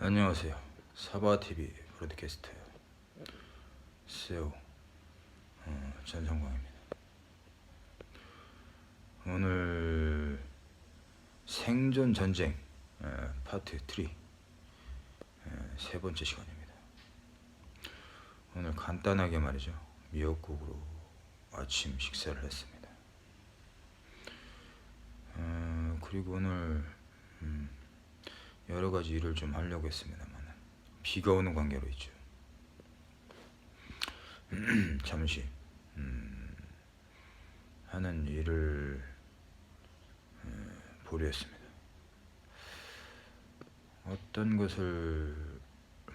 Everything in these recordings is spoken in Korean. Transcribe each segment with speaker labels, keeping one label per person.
Speaker 1: 안녕하세요. 사바TV 브로드캐스트 CEO 전성광입니다. 오늘 생존 전쟁 파트 3 세 번째 시간입니다. 오늘 간단하게 말이죠. 미역국으로 아침 식사를 했습니다. 그리고 오늘 여러 가지 일을 좀 하려고 했습니다만 비가 오는 관계로 있죠. 잠시 하는 일을 보려 했습니다. 어떤 것을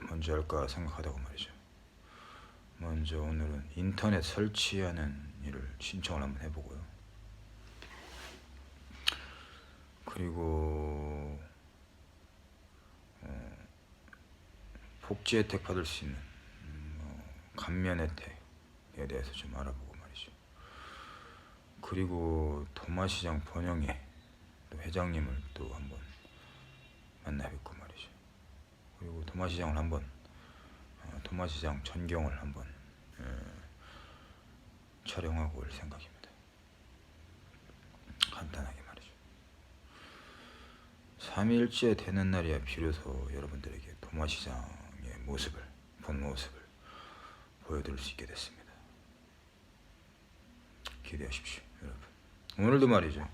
Speaker 1: 먼저 할까 생각하다가 말이죠. 먼저 오늘은 인터넷 설치하는 일을 신청을 한번 해보고요. 그리고 복지 혜택 받을 수 있는 감면 혜택에 대해서 좀 알아보고 말이죠. 그리고 도마시장 번영회 또 회장님을 또 한번 만나 뵙고 말이죠. 그리고 도마시장을 한번 도마시장 전경을 한번 촬영하고 올 생각입니다. 간단하게 말이죠. 3일째 되는 날이야 비로소 여러분들에게 도마시장의 본 모습을 보여드릴 수 있게 됐습니다. 기대하십시오, 여러분. 오늘도 말이죠.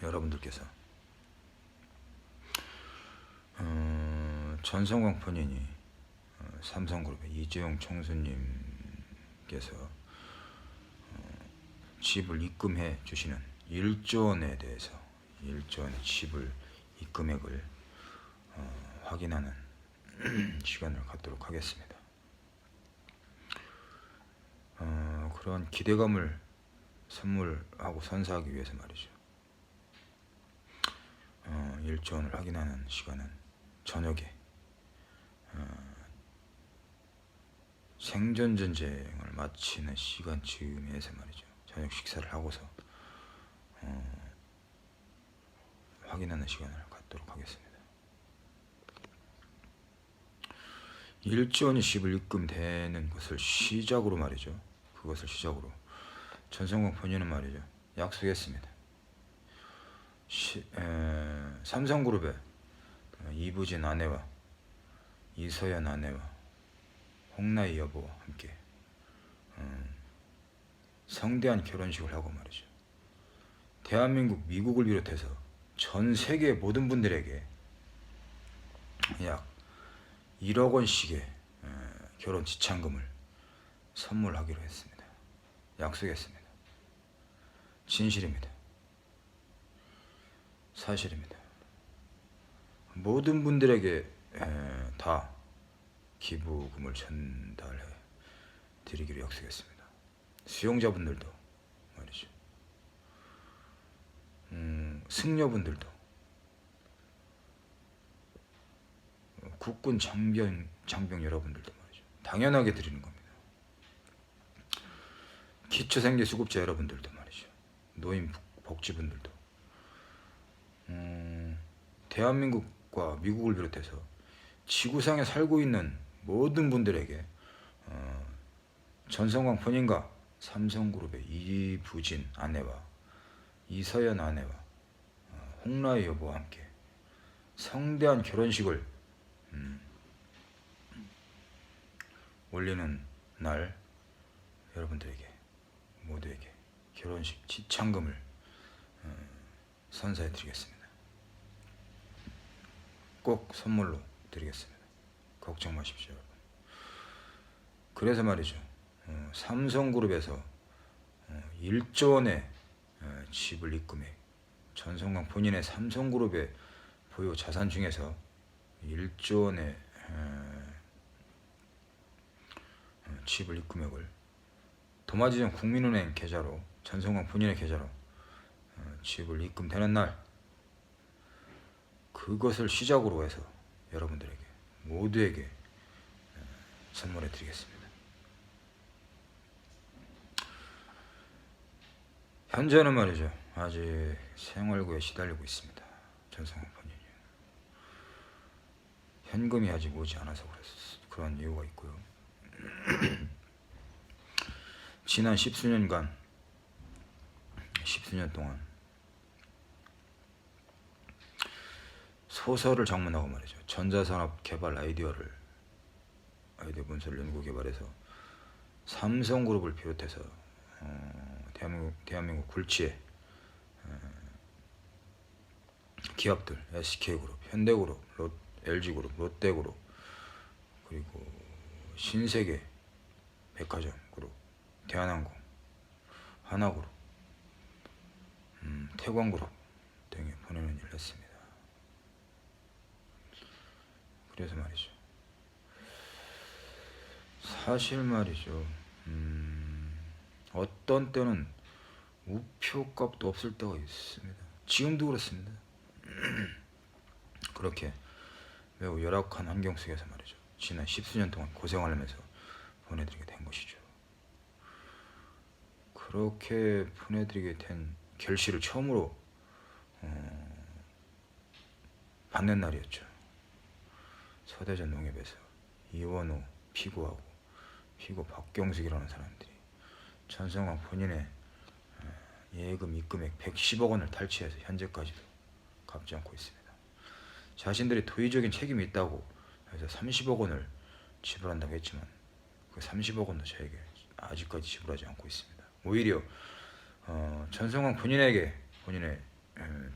Speaker 1: 여러분들께서 전성광 본인이 삼성그룹의 이재용 총수님께서 집을 입금해 주시는 1조 원에 대해서 1조 원의 집을 입금액을 확인하는 시간을 갖도록 하겠습니다. 그런 기대감을 선물하고 선사하기 위해서 말이죠. 1조 원을 확인하는 시간은 저녁에 생존 전쟁을 마치는 시간쯤에서 말이죠. 저녁 식사를 하고서 확인하는 시간을 갖도록 하겠습니다. 1조 원이 집을 입금되는 것을 시작으로 말이죠. 그것을 시작으로 전성광 본인은 말이죠. 약속했습니다. 삼성그룹의 이부진 아내와 이서연 아내와 홍나희 여보와 함께 성대한 결혼식을 하고 말이죠. 대한민국, 미국을 비롯해서 전 세계 모든 분들에게 약 1억 원씩의 결혼 지참금을 선물하기로 했습니다. 약속했습니다. 진실입니다. 사실입니다. 모든 분들에게 다 기부금을 전달해 드리기로 약속했습니다. 수용자분들도 말이죠. 승려분들도 국군 장병 여러분들도 말이죠. 당연하게 드리는 겁니다. 기초생계수급자 여러분들도 말이죠. 노인 복지분들도 대한민국과 미국을 비롯해서 지구상에 살고 있는 모든 분들에게 전성광 본인과 삼성그룹의 이부진 아내와 이서연 아내와 홍라희 여보와 함께 성대한 결혼식을 올리는 날 여러분들에게 모두에게 결혼식 지참금을 선사해 드리겠습니다. 꼭 선물로 드리겠습니다. 걱정 마십시오, 여러분. 그래서 말이죠. 삼성그룹에서 1조 원의 집을 입금해 전성광 본인의 삼성그룹의 보유 자산 중에서 1조 원의 집을 입금액을 도마지정 국민은행 계좌로 전성광 본인의 계좌로 집을 입금되는 날 그것을 시작으로 해서 여러분들에게 모두에게 선물해 드리겠습니다. 현재는 말이죠. 아직 생활고에 시달리고 있습니다. 전성광 본인이. 현금이 아직 오지 않아서 그런 이유가 있고요. 지난 십수년 동안 소설을 작문하고 말이죠. 전자산업 개발 아이디어 문서를 연구 개발해서 삼성그룹을 비롯해서 대한민국 굴지의 기업들, SK그룹, 현대그룹, LG그룹, 롯데그룹, 그리고 신세계 백화점 그룹, 대한항공, 하나그룹, 태광그룹 등에 보내는 일을 했습니다. 그래서 말이죠. 사실 말이죠. 어떤 때는 우표값도 없을 때가 있습니다. 지금도 그렇습니다. 그렇게 매우 열악한 환경 속에서 말이죠. 지난 십수년 동안 고생을 하면서 보내드리게 된 것이죠. 그렇게 보내드리게 된 결실을 처음으로 받는 날이었죠. 서대전 농협에서 이원호 피고하고 피고 박경숙이라는 사람들이 전성광 본인의 예금 입금액 110억 원을 탈취해서 현재까지도 갚지 않고 있습니다. 자신들이 도의적인 책임이 있다고 해서 30억 원을 지불한다고 했지만 그 30억 원도 저에게 아직까지 지불하지 않고 있습니다. 오히려 전성광 본인의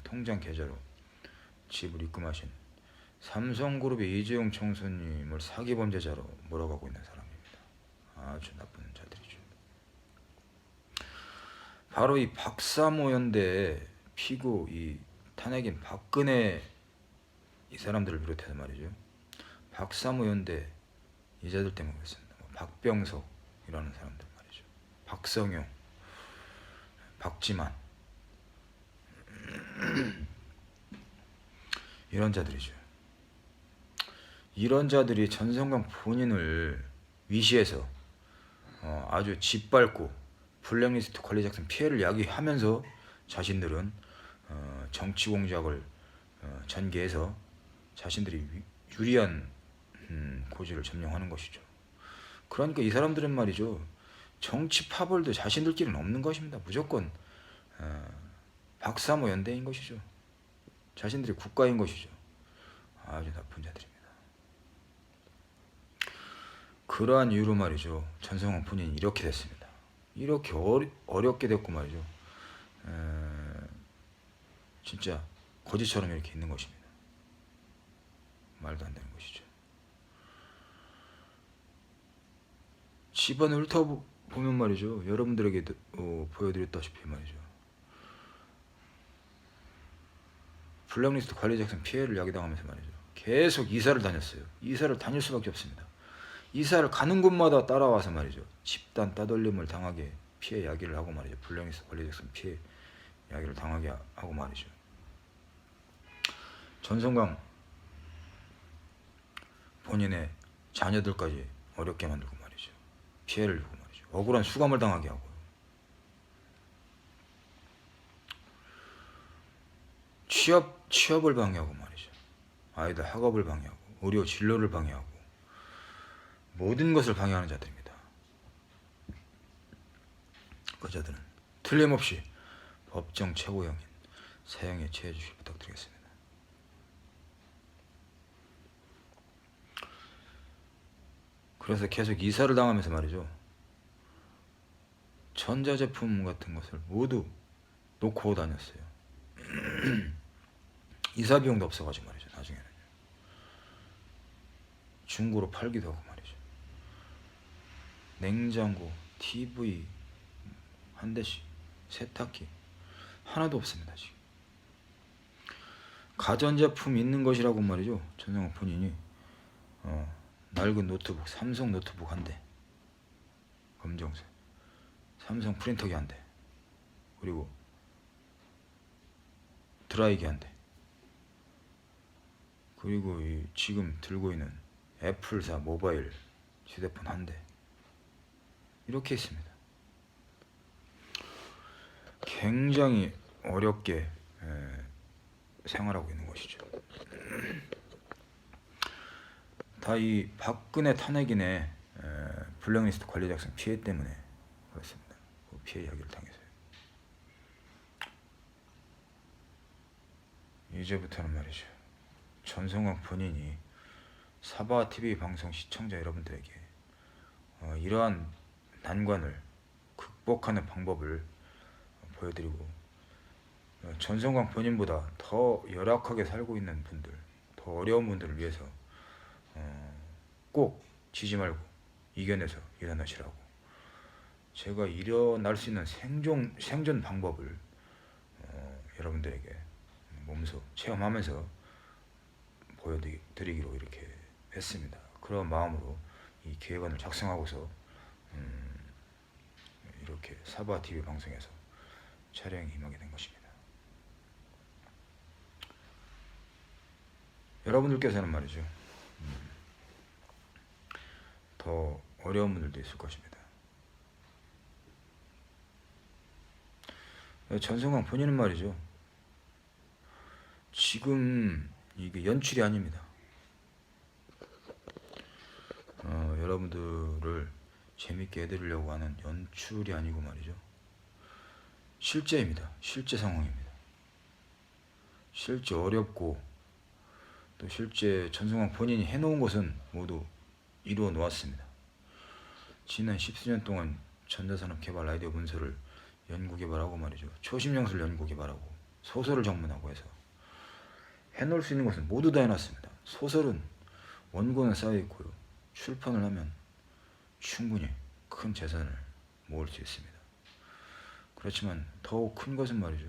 Speaker 1: 통장 계좌로 지불 입금하신 삼성그룹의 이재용 총수님을 사기범죄자로 몰아가고 있는 사람입니다. 아주 나쁜 자들이죠. 바로 이 박사모 연대의 피고 이 탄핵인 박근혜 이 사람들을 비롯해서 말이죠. 박사모 연대 이자들 때문에 그렇습니다. 박병석이라는 사람들 말이죠. 박성용, 박지만 이런 자들이죠. 이런 자들이 전성광 본인을 위시해서 아주 짓밟고 블랙리스트 관리 작성 피해를 야기하면서 자신들은 정치 공작을 전개해서 자신들이 유리한 고지를 점령하는 것이죠. 그러니까 이 사람들은 말이죠. 정치 파벌도 자신들끼리는 없는 것입니다. 무조건 박사모 연대인 것이죠. 자신들이 국가인 것이죠. 아주 나쁜 자들입니다. 그러한 이유로 말이죠. 전성광 본인이 이렇게 됐습니다. 이렇게 어렵게 됐고 말이죠. 진짜 거지처럼 이렇게 있는 것입니다. 말도 안 되는 것이죠. 집안을 훑어보면 말이죠. 여러분들에게 보여드렸다시피 말이죠. 블랙리스트 관리 작성 피해를 야기당하면서 말이죠. 계속 이사를 다녔어요. 이사를 다닐 수밖에 없습니다. 이사를 가는 곳마다 따라와서 말이죠. 집단 따돌림을 당하게 피해 야기를 하고 말이죠. 블랙리스트 관리 작성 피해 야기를 당하게 하고 말이죠. 전성광 본인의 자녀들까지 어렵게 만들고 말이죠. 피해를 주고 말이죠. 억울한 수감을 당하게 하고 취업을 방해하고 말이죠. 아이들 학업을 방해하고 의료 진로를 방해하고 모든 것을 방해하는 자들입니다. 그 자들은 틀림없이 법정 최고형인 사형에 처해 주시기 부탁드리겠습니다. 그래서 계속 이사를 당하면서 말이죠. 전자제품 같은 것을 모두 놓고 다녔어요. 이사 비용도 없어가지고 말이죠. 나중에는 중고로 팔기도 하고 말이죠. 냉장고, TV 한 대씩, 세탁기 하나도 없습니다. 지금 가전제품 있는 것이라고 말이죠. 전성광 본인이 낡은 노트북, 삼성 노트북 한 대, 검정색, 삼성 프린터기 한 대, 그리고 드라이기 한 대, 그리고 이 지금 들고 있는 애플사 모바일 휴대폰 한 대, 이렇게 있습니다. 굉장히 어렵게 생활하고 있는 것이죠. 다 이 박근혜 탄핵인의 블랙리스트 관리 작성 피해 때문에 그렇습니다. 그 피해 이야기를 당해서요. 이제부터는 말이죠. 전성광 본인이 사바TV 방송 시청자 여러분들에게 이러한 난관을 극복하는 방법을 보여드리고, 전성광 본인보다 더 열악하게 살고 있는 분들, 더 어려운 분들을 위해서 꼭 지지 말고 이겨내서 일어나시라고, 제가 일어날 수 있는 생존 방법을 여러분들에게 몸소 체험하면서 보여드리기로 이렇게 했습니다. 그런 마음으로 이 계획안을 작성하고서 이렇게 사바TV 방송에서 촬영에 임하게 된 것입니다. 여러분들께서는 말이죠, 더 어려운 분들도 있을 것입니다. 전성광 본인은 말이죠, 지금 이게 연출이 아닙니다. 여러분들을 재밌게 해드리려고 하는 연출이 아니고 말이죠, 실제입니다. 실제 상황입니다. 실제 어렵고 또 실제 전성광 본인이 해놓은 것은 모두 이루어 놓았습니다. 지난 10수년 동안 전자산업 개발 아이디어 문서를 연구 개발하고 말이죠, 초심영술 연구 개발하고 소설을 전문하고 해서 해놓을 수 있는 것은 모두 다 해놨습니다. 소설은 원고는 쌓여있고요, 출판을 하면 충분히 큰 재산을 모을 수 있습니다. 그렇지만 더욱 큰 것은 말이죠,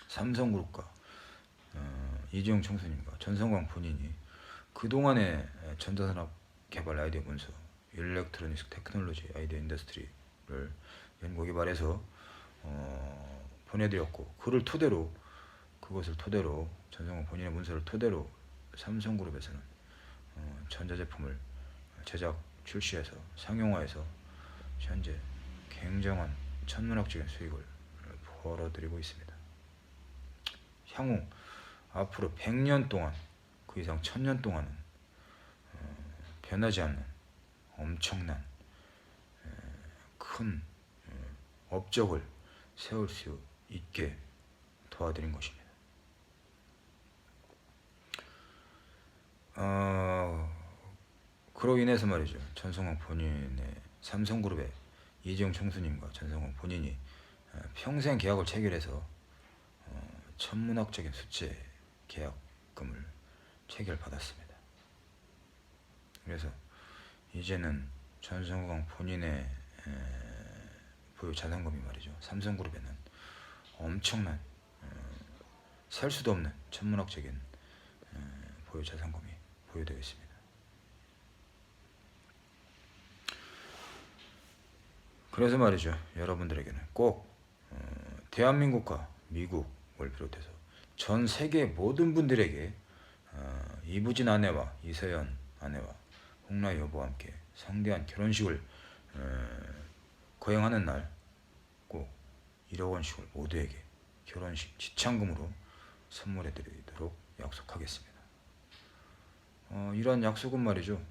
Speaker 1: 삼성그룹과 이재용 총수님과 전성광 본인이 그동안의 전자산업 개발 아이디어 문서, 일렉트로닉스 테크놀로지 아이디어 인더스트리를 연구 개발해서 보내드렸고, 그것을 토대로 전성광 본인의 문서를 토대로 삼성그룹에서는 전자제품을 제작, 출시해서 상용화해서 현재 굉장한 천문학적인 수익을 벌어들이고 있습니다. 향후 앞으로 100년 동안, 그 이상 1000년 동안은 변하지 않는 엄청난 큰 업적을 세울 수 있게 도와드린 것입니다. 그로 인해서 말이죠, 전성광 본인의 삼성그룹의 이재용 총수님과 전성광 본인이 평생 계약을 체결해서 천문학적인 수채 계약금을 체결받았습니다. 그래서 이제는 전성광 본인의 보유 자산금이 말이죠, 삼성그룹에는 엄청난 살 수도 없는 천문학적인 보유 자산금이 보유되어 있습니다. 그래서 말이죠, 여러분들에게는 꼭 대한민국과 미국을 비롯해서 전 세계 모든 분들에게 이부진 아내와 이서연 아내와 홍라희 여보와 함께 성대한 결혼식을 거행하는 날 꼭 1억 원씩을 모두에게 결혼식 지참금으로 선물해 드리도록 약속하겠습니다. 이러한 약속은 말이죠,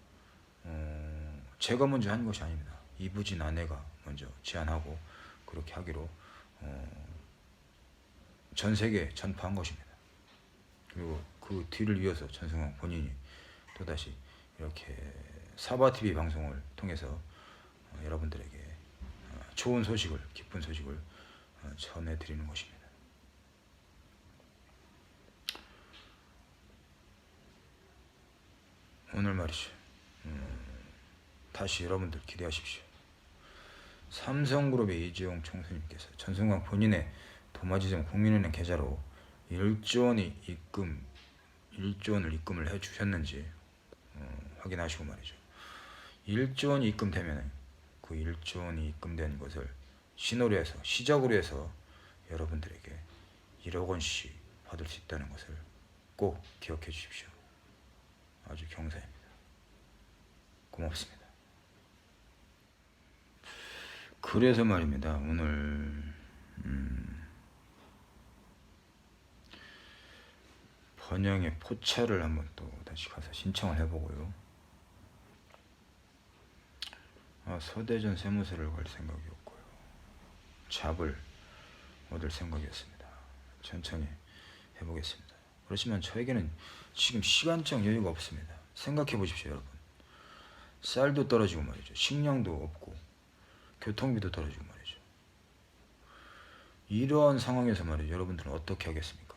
Speaker 1: 제가 먼저 한 것이 아닙니다. 이부진 아내가 먼저 제안하고 그렇게 하기로 전 세계에 전파한 것입니다. 그리고 그 뒤를 이어서 전성광 본인이 또다시 이렇게 사바TV 방송을 통해서 여러분들에게 좋은 소식을, 기쁜 소식을 전해드리는 것입니다. 오늘 말이죠, 다시 여러분들 기대하십시오. 삼성그룹의 이재용 총수님께서 전성광 본인의 도마지점 국민은행 계좌로 1조 원을 입금을 해주셨는지 확인하시고 말이죠, 1조 원이 입금되면 그 1조 원이 입금된 것을 신호로 해서, 시작으로 해서 여러분들에게 1억 원씩 받을 수 있다는 것을 꼭 기억해 주십시오. 아주 경사입니다. 고맙습니다. 그래서 말입니다, 오늘 번영의 포차를 한번 또 다시 가서 신청을 해보고요. 서대전 세무서를 갈 생각이었고요. 잡을 얻을 생각이었습니다. 천천히 해보겠습니다. 그렇지만 저에게는 지금 시간적 여유가 없습니다. 생각해 보십시오, 여러분. 쌀도 떨어지고 말이죠. 식량도 없고 교통비도 떨어지고 말이죠. 이러한 상황에서 말이죠. 여러분들은 어떻게 하겠습니까?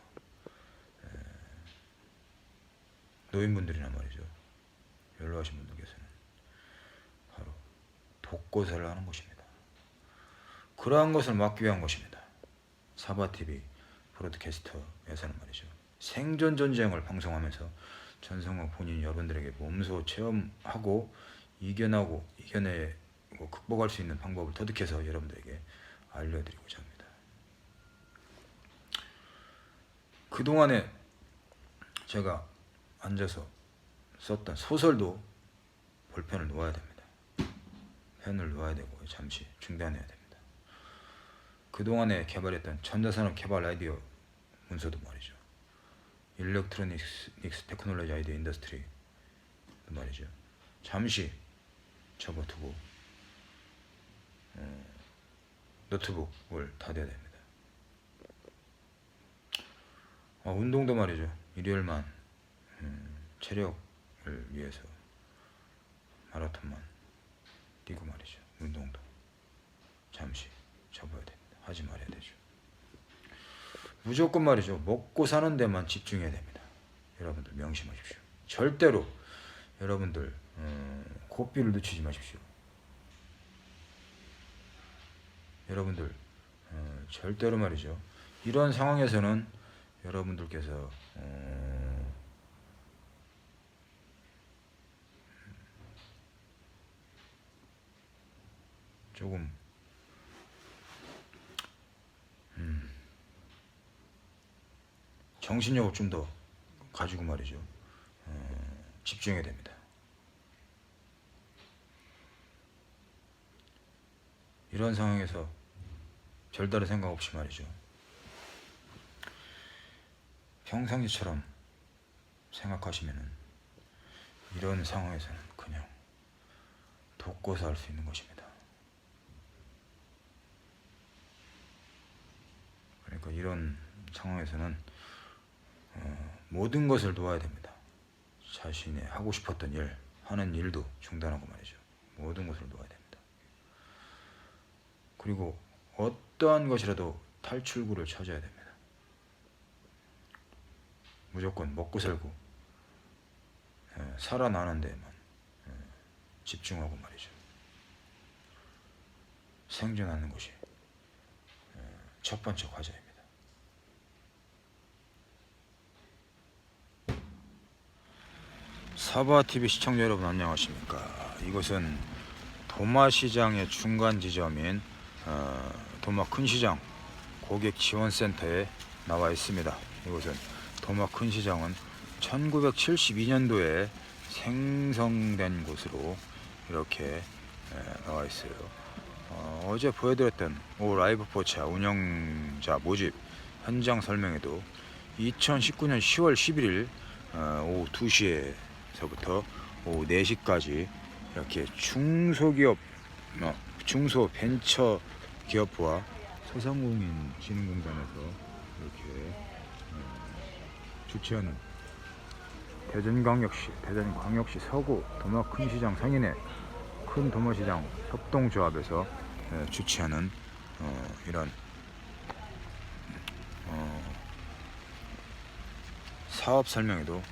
Speaker 1: 노인분들이나 말이죠. 연로하신 분들께서는 바로 독고사를 하는 것입니다. 그러한 것을 막기 위한 것입니다. 사바TV 브로드캐스터에서는 말이죠. 생존 전쟁을 방송하면서 전성광 본인이 여러분들에게 몸소 체험하고 이겨내고 극복할 수 있는 방법을 터득해서 여러분들에게 알려드리고자 합니다. 그동안에 제가 앉아서 썼던 소설도 볼펜을 놓아야 됩니다. 펜을 놓아야 되고 잠시 중단해야 됩니다. 그동안에 개발했던 전자산업 개발 아이디어 문서도 말이죠. 일렉트로닉스 테크놀로지 아이디어 인더스트리 말이죠. 잠시 접어두고 노트북을 닫아야 됩니다. 운동도 말이죠. 일요일만 체력을 위해서 마라톤만 뛰고 말이죠. 운동도 잠시 접어야 됩니다. 하지 말아야 되죠. 무조건 말이죠. 먹고 사는 데만 집중해야 됩니다. 여러분들 명심하십시오. 절대로 여러분들 고삐를 늦추지 마십시오. 여러분들 절대로 말이죠. 이런 상황에서는 여러분들께서 조금 정신력을 좀 더 가지고 말이죠. 집중해야 됩니다. 이런 상황에서 별다른 생각 없이 말이죠. 평상시처럼 생각하시면은 이런 상황에서는 그냥 독고사 할 수 있는 것입니다. 그러니까 이런 상황에서는 모든 것을 놓아야 됩니다. 자신의 하고 싶었던 일, 하는 일도 중단하고 말이죠. 모든 것을 놓아야 됩니다. 그리고 어떠한 것이라도 탈출구를 찾아야 됩니다. 무조건 먹고 살고 살아나는 데만 집중하고 말이죠. 생존하는 것이 첫 번째 과제입니다. 사바TV 시청자 여러분 안녕하십니까. 이곳은 도마시장의 중간 지점인 도마 큰시장 고객지원센터에 나와 있습니다. 이곳은 도마 큰시장은 1972년도에 생성된 곳으로 이렇게 나와 있어요. 어제 보여드렸던 라이브 포차 운영자 모집 현장 설명에도 2019년 10월 11일 오후 2시에서부터 오후 4시까지 이렇게 중소벤처기업부와 소상공인진흥공단에서 이렇게 주최하는 대전광역시 서구 도마 큰시장 상인의 큰 도마시장 협동조합에서 주최하는 이런 사업 설명회도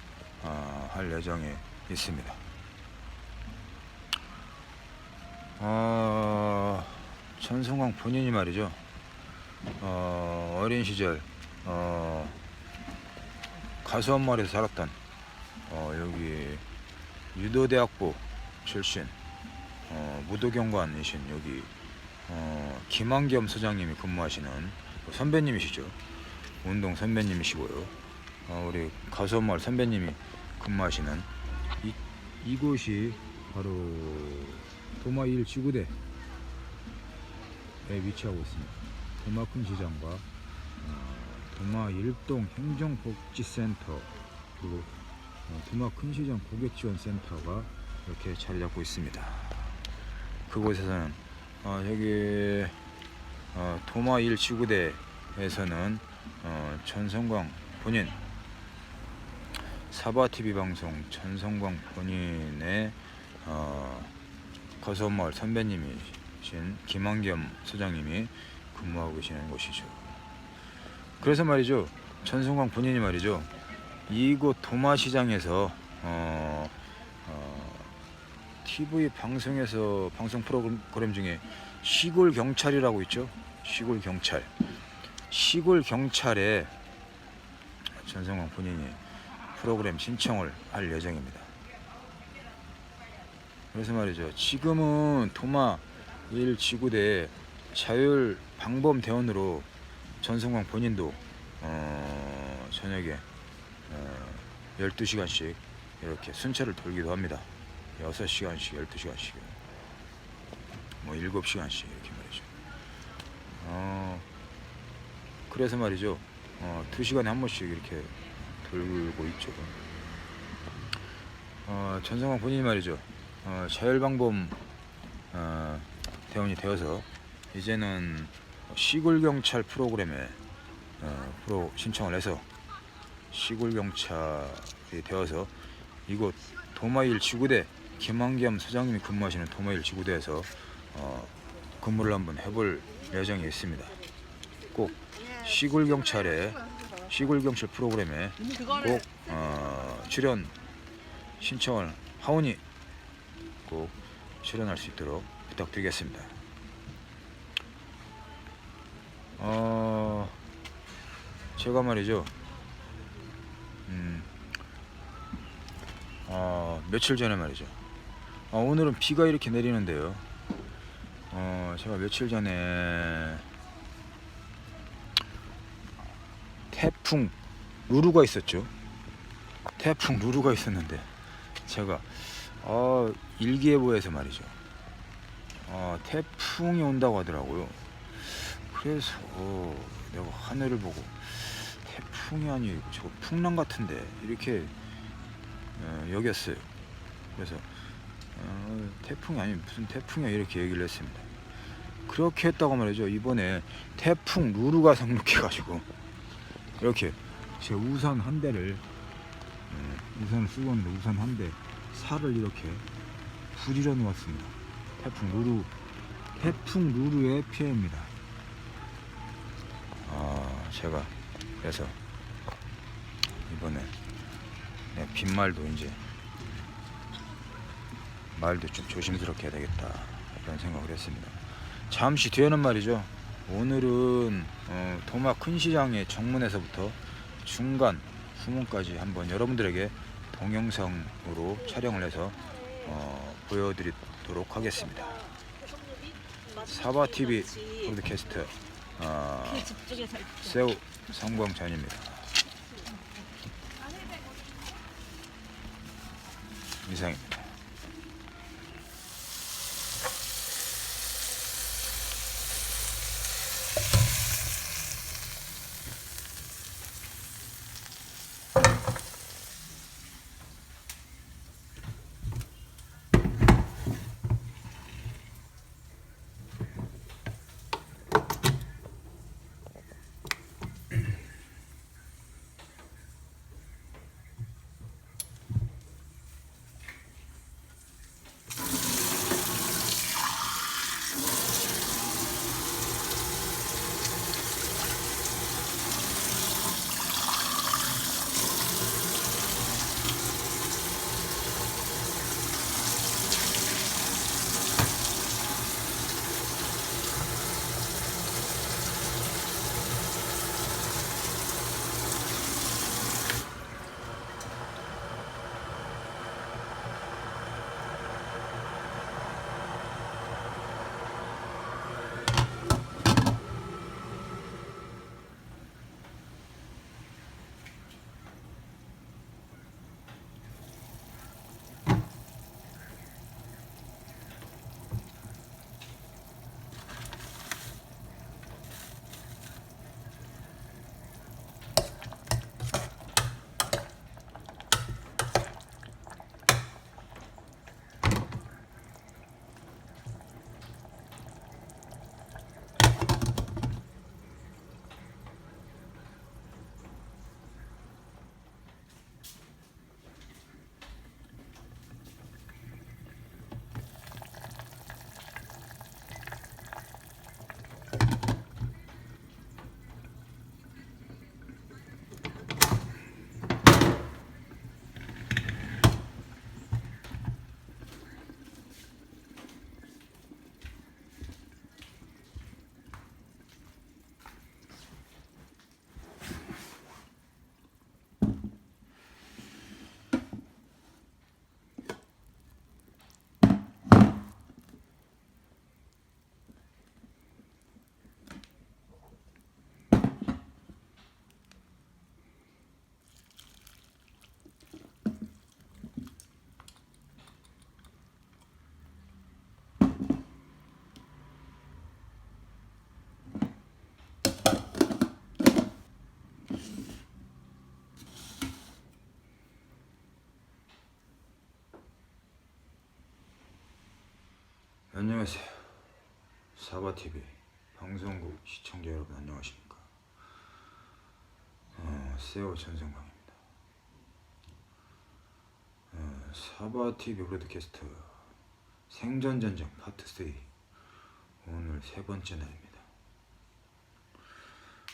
Speaker 1: 할 예정에 있습니다. 전성광 본인이 말이죠. 어린 시절 가수원마을에서 살았던 여기 유도대학부 출신 무도경관이신 여기 김한겸 소장님이 근무하시는 선배님이시죠. 운동 선배님이시고요. 우리 가수원마을 선배님이 근무하시는 이곳이 바로 도마 1지구대에 위치하고 있습니다. 도마 큰시장과 도마 1동 행정복지센터 그리고 도마 큰시장 고객지원센터가 이렇게 자리 잡고 있습니다. 그곳에서는 여기 도마 1 지구대에서는 전성광 본인 사바TV 방송 전성광 본인의 거서마을 선배님이신 김한겸 소장님이 근무하고 계시는 곳이죠. 그래서 말이죠, 전성광 본인이 말이죠, 이곳 도마시장에서 TV 방송에서 방송 프로그램 중에 시골 경찰이라고 있죠. 시골 경찰에 전성광 본인이 프로그램 신청을 할 예정입니다. 그래서 말이죠, 지금은 도마 1 지구대 자율 방범 대원으로 전성광 본인도 저녁에 12시간씩 이렇게 순찰을 돌기도 합니다. 6시간씩 12시간씩 뭐 7시간씩 이렇게 말이죠. 그래서 말이죠, 2시간에 한 번씩 이렇게 돌고 있죠. 전성광 본인이 말이죠, 자율방범 대원이 되어서 이제는 시골경찰 프로그램에 신청을 해서 시골경찰이 되어서 이곳 도마1 지구대 김한겸 소장님이 근무하시는 도마1 지구대에서 근무를 한번 해볼 예정이 있습니다. 꼭 시골경찰 프로그램에 꼭 출연 신청을 하오니 꼭 출연할 수 있도록 부탁드리겠습니다. 제가 말이죠, 며칠 전에 말이죠, 오늘은 비가 이렇게 내리는데요, 제가 며칠 전에 태풍 루루가 있었죠. 태풍 루루가 있었는데 제가 일기예보에서 말이죠, 태풍이 온다고 하더라고요. 그래서 내가 하늘을 보고 태풍이 아니고 저거 풍랑 같은데 이렇게 여겼어요. 그래서 태풍이 아니면 무슨 태풍이야 이렇게 얘기를 했습니다. 그렇게 했다고 말이죠, 이번에 태풍 루루가 상륙해가지고 이렇게 제 우산 한 대를 우산을 쓰고 있는데 우산 한 대 살을 이렇게 부지러 놓았습니다. 태풍 루루의 피해입니다. 제가 그래서 이번에 빈말도 이제 말도 좀 조심스럽게 해야 되겠다 이런 생각을 했습니다. 잠시 뒤에는 말이죠, 오늘은 도마 큰시장의 정문에서부터 중간 후문까지 한번 여러분들에게 동영상으로 촬영을 해서 보여드리도록 하겠습니다. 사바TV 팟캐스트 새우 성광찬입니다. 이상입니다. 안녕하세요. 사바TV 방송국 시청자 여러분 안녕하십니까. 세오 전성광입니다. 사바TV 브로드캐스트 생존전쟁 파트 3 오늘 세 번째 날입니다.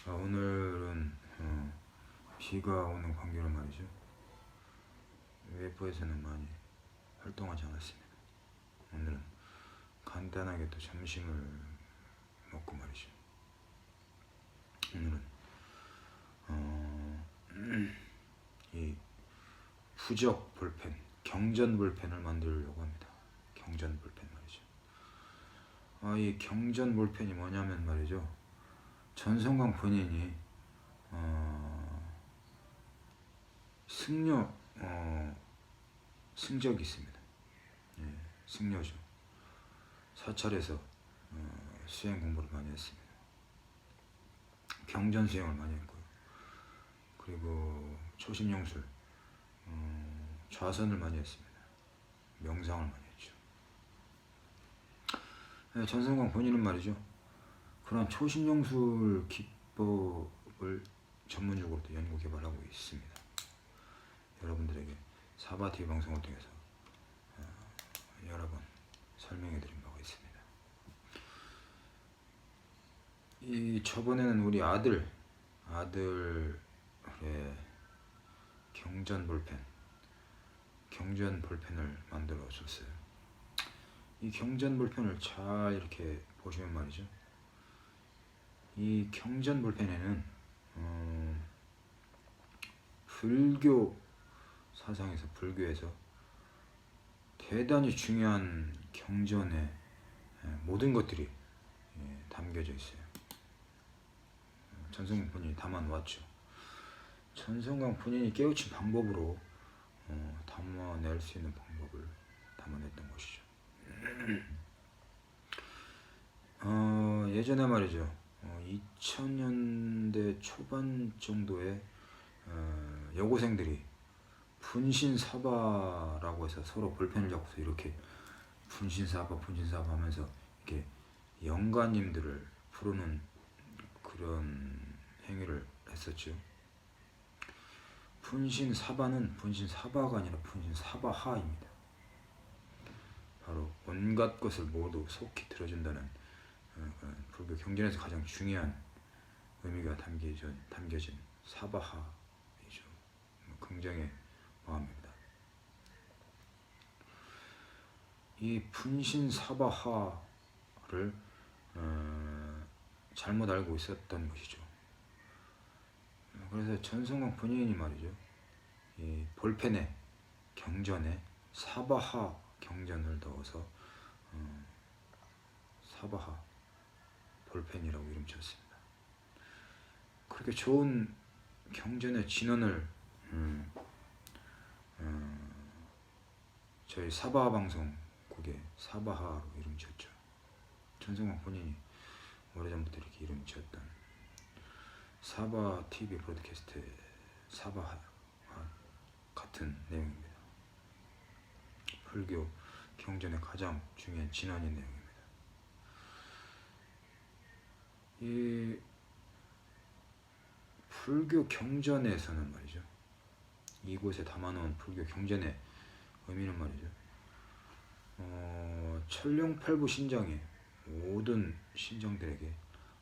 Speaker 1: 오늘은 비가 오는 관계로 말이죠. 외부에서는 많이 활동하지 않았습니다. 오늘은 간단하게 또 점심을 먹고 말이죠. 오늘은 이 부적 볼펜, 경전 볼펜을 만들려고 합니다. 경전 볼펜 말이죠. 이 경전 볼펜이 뭐냐면 말이죠. 전성광 본인이 승적이 있습니다. 예, 승려죠. 사찰에서 수행 공부를 많이 했습니다. 경전 수행을 많이 했고요. 그리고 초심용술, 좌선을 많이 했습니다. 명상을 많이 했죠. 전성광 본인은 말이죠. 그런 초심용술 기법을 전문적으로 연구 개발하고 있습니다. 여러분들에게 사바TV 방송을 통해서 여러 번 설명해 드린 바가 있습니다. 저번에는 우리 아들의 경전 볼펜을 만들어 줬어요. 이 경전 볼펜을 잘 이렇게 보시면 말이죠. 이 경전 볼펜에는 불교 사상에서, 불교에서 대단히 중요한 경전의 모든 것들이 담겨져 있어요. 전성광 본인이 담아놓았죠. 전성광 본인이 깨우친 방법으로 담아낼 수 있는 방법을 담아냈던 것이죠. 예전에 말이죠. 2000년대 초반 정도에 여고생들이 분신사바라고 해서 서로 볼펜을 잡고서 이렇게 분신사바 하면서 이렇게 영가님들을 부르는 그런 행위를 했었죠. 분신사바는 분신사바가 아니라 분신사바하입니다. 바로 온갖 것을 모두 속히 들어준다는 불교 경전에서 가장 중요한 의미가 담겨진 사바하이죠. 긍정의 마음입니다. 이 분신사바하를 잘못 알고 있었던 것이죠. 그래서 전성광 본인이 말이죠. 이 볼펜에 경전에 사바하 경전을 넣어서 사바하 볼펜이라고 이름 지었습니다. 그렇게 좋은 경전의 진원을 저희 사바하 방송국에 사바하로 이름 지었죠. 전성광 본인이 오래전부터 이렇게 이름 지었던 사바TV 브로드캐스트의 사바하 같은 내용입니다. 불교 경전의 가장 중요한 진원인 내용입니다. 이 불교 경전에서는 말이죠. 이곳에 담아놓은 불교 경전의 의미는 말이죠. 천룡팔부 신장에 모든 신장들에게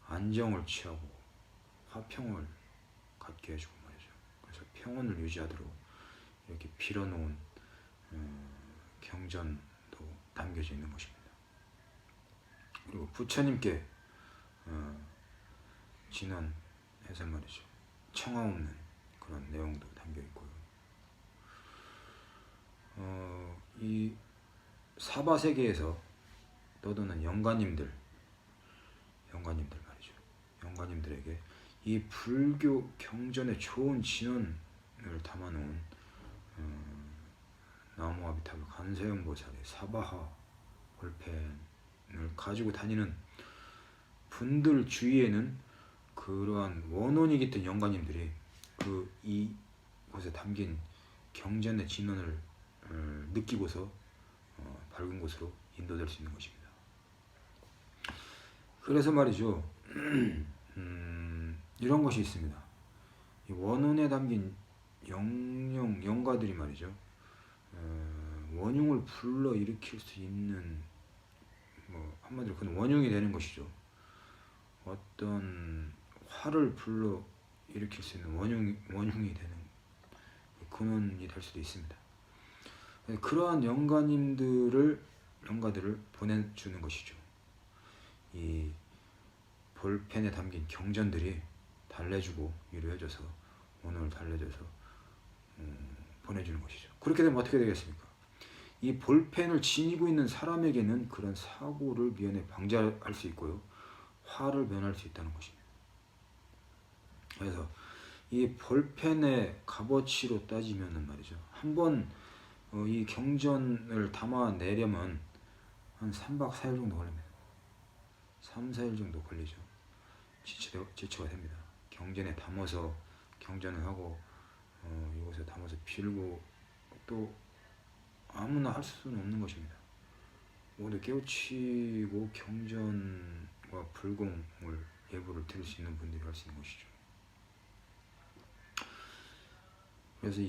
Speaker 1: 안정을 취하고 화평을 갖게 해주고 말이죠. 그래서 평온을 유지하도록 이렇게 빌어놓은 경전도 담겨져 있는 것입니다. 그리고 부처님께 진언해서 말이죠. 청하 없는 그런 내용도 담겨 있고요. 이 사바 세계에서 떠도는 영가님들 말이죠. 영가님들에게 이 불교 경전의 좋은 진언을 담아놓은 나무아비타불 간세음보살의 사바하 볼펜을 가지고 다니는 분들 주위에는 그러한 원혼이 깃든 영가님들이 이곳에 담긴 경전의 진언을 느끼고서 밝은 곳으로 인도될 수 있는 것입니다. 그래서 말이죠. 이런 것이 있습니다. 이 원혼에 담긴 영가들이 말이죠. 원흉을 불러 일으킬 수 있는, 뭐 한마디로 그건 원흉이 되는 것이죠. 어떤 화를 불러 일으킬 수 있는 원흉이 되는 근원이 될 수도 있습니다. 그러한 영가들을 보내주는 것이죠. 이 볼펜에 담긴 경전들이 달래주고 위로해줘서, 원혼을 달래줘서 보내주는 것이죠. 그렇게 되면 어떻게 되겠습니까? 이 볼펜을 지니고 있는 사람에게는 그런 사고를 미연에 방지할 수 있고요, 화를 면할 수 있다는 것입니다. 그래서 이 볼펜의 값어치로 따지면은 말이죠, 한번 이 경전을 담아내려면 한 3박 4일 정도 걸립니다. 3, 4일 정도 걸리죠. 지체가 됩니다. 경전에 담아서 경전을 하고 이곳에 담아서 빌고, 또 아무나 할 수는 없는 것입니다. 모두 깨우치고 경전과 불공을, 예불을 들을 수 있는 분들이 할 수 있는 것이죠. 그래서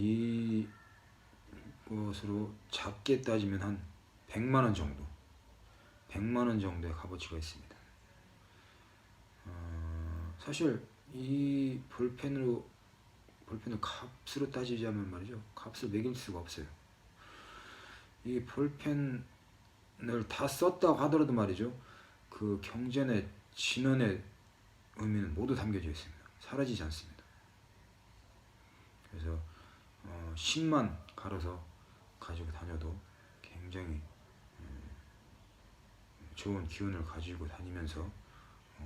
Speaker 1: 이것으로 작게 따지면 한 100만원 정도, 100만원 정도의 값어치가 있습니다. 사실 이 볼펜을 값으로 따지자면 말이죠, 값을 매길 수가 없어요. 이 볼펜을 다 썼다고 하더라도 말이죠, 그 경전의 진언의 의미는 모두 담겨져 있습니다. 사라지지 않습니다. 그래서 10만 갈아서 가지고 다녀도 굉장히 좋은 기운을 가지고 다니면서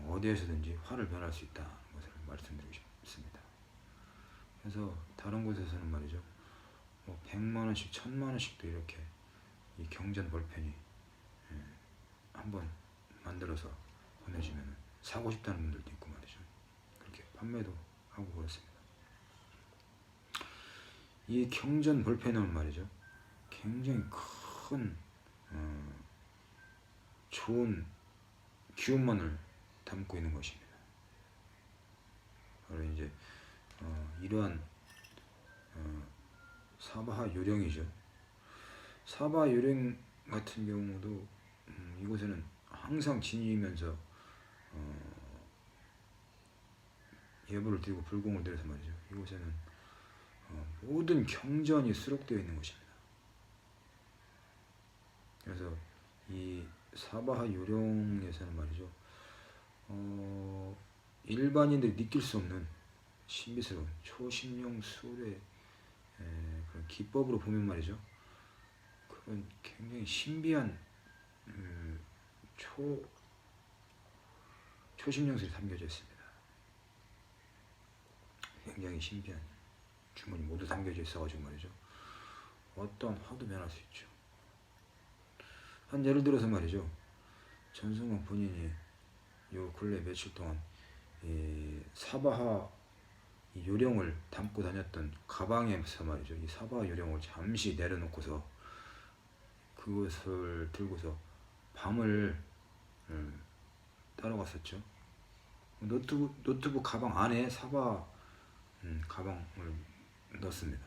Speaker 1: 어디에서든지 화를 변할 수 있다는 것을 말씀드리고 싶습니다. 그래서 다른 곳에서는 말이죠, 100만원씩 1000만원씩도 이렇게 이 경전 볼펜이 한번 만들어서 보내주면 사고 싶다는 분들도 있고 말이죠. 그렇게 판매도 하고 그렇습니다. 이 경전 볼펜은 말이죠, 굉장히 큰 좋은 기운만을 담고 있는 것입니다. 바로 이제 이러한 사바하 요령이죠. 사바하 요령 같은 경우도 이곳에는 항상 지니면서 예불을 드리고 불공을 드려서 말이죠, 이곳에는 모든 경전이 수록되어 있는 것입니다. 그래서 이 사바하 요령에서는 말이죠, 일반인들이 느낄 수 없는 신비스러운 초심령 술의 그런 기법으로 보면 말이죠, 그런 굉장히 신비한 초심령술이 담겨져 있습니다. 굉장히 신비한 주문이 모두 담겨져 있어가지고 말이죠, 어떤 화도 면할 수 있죠. 한 예를 들어서 말이죠, 전승광 본인이 요 근래 며칠 동안 이 사바하 이 요령을 담고 다녔던 가방에서 말이죠, 이 사바하 요령을 잠시 내려놓고서 그것을 들고서 밤을 따라갔었죠. 노트북 가방 안에 사바하 가방을 넣었습니다.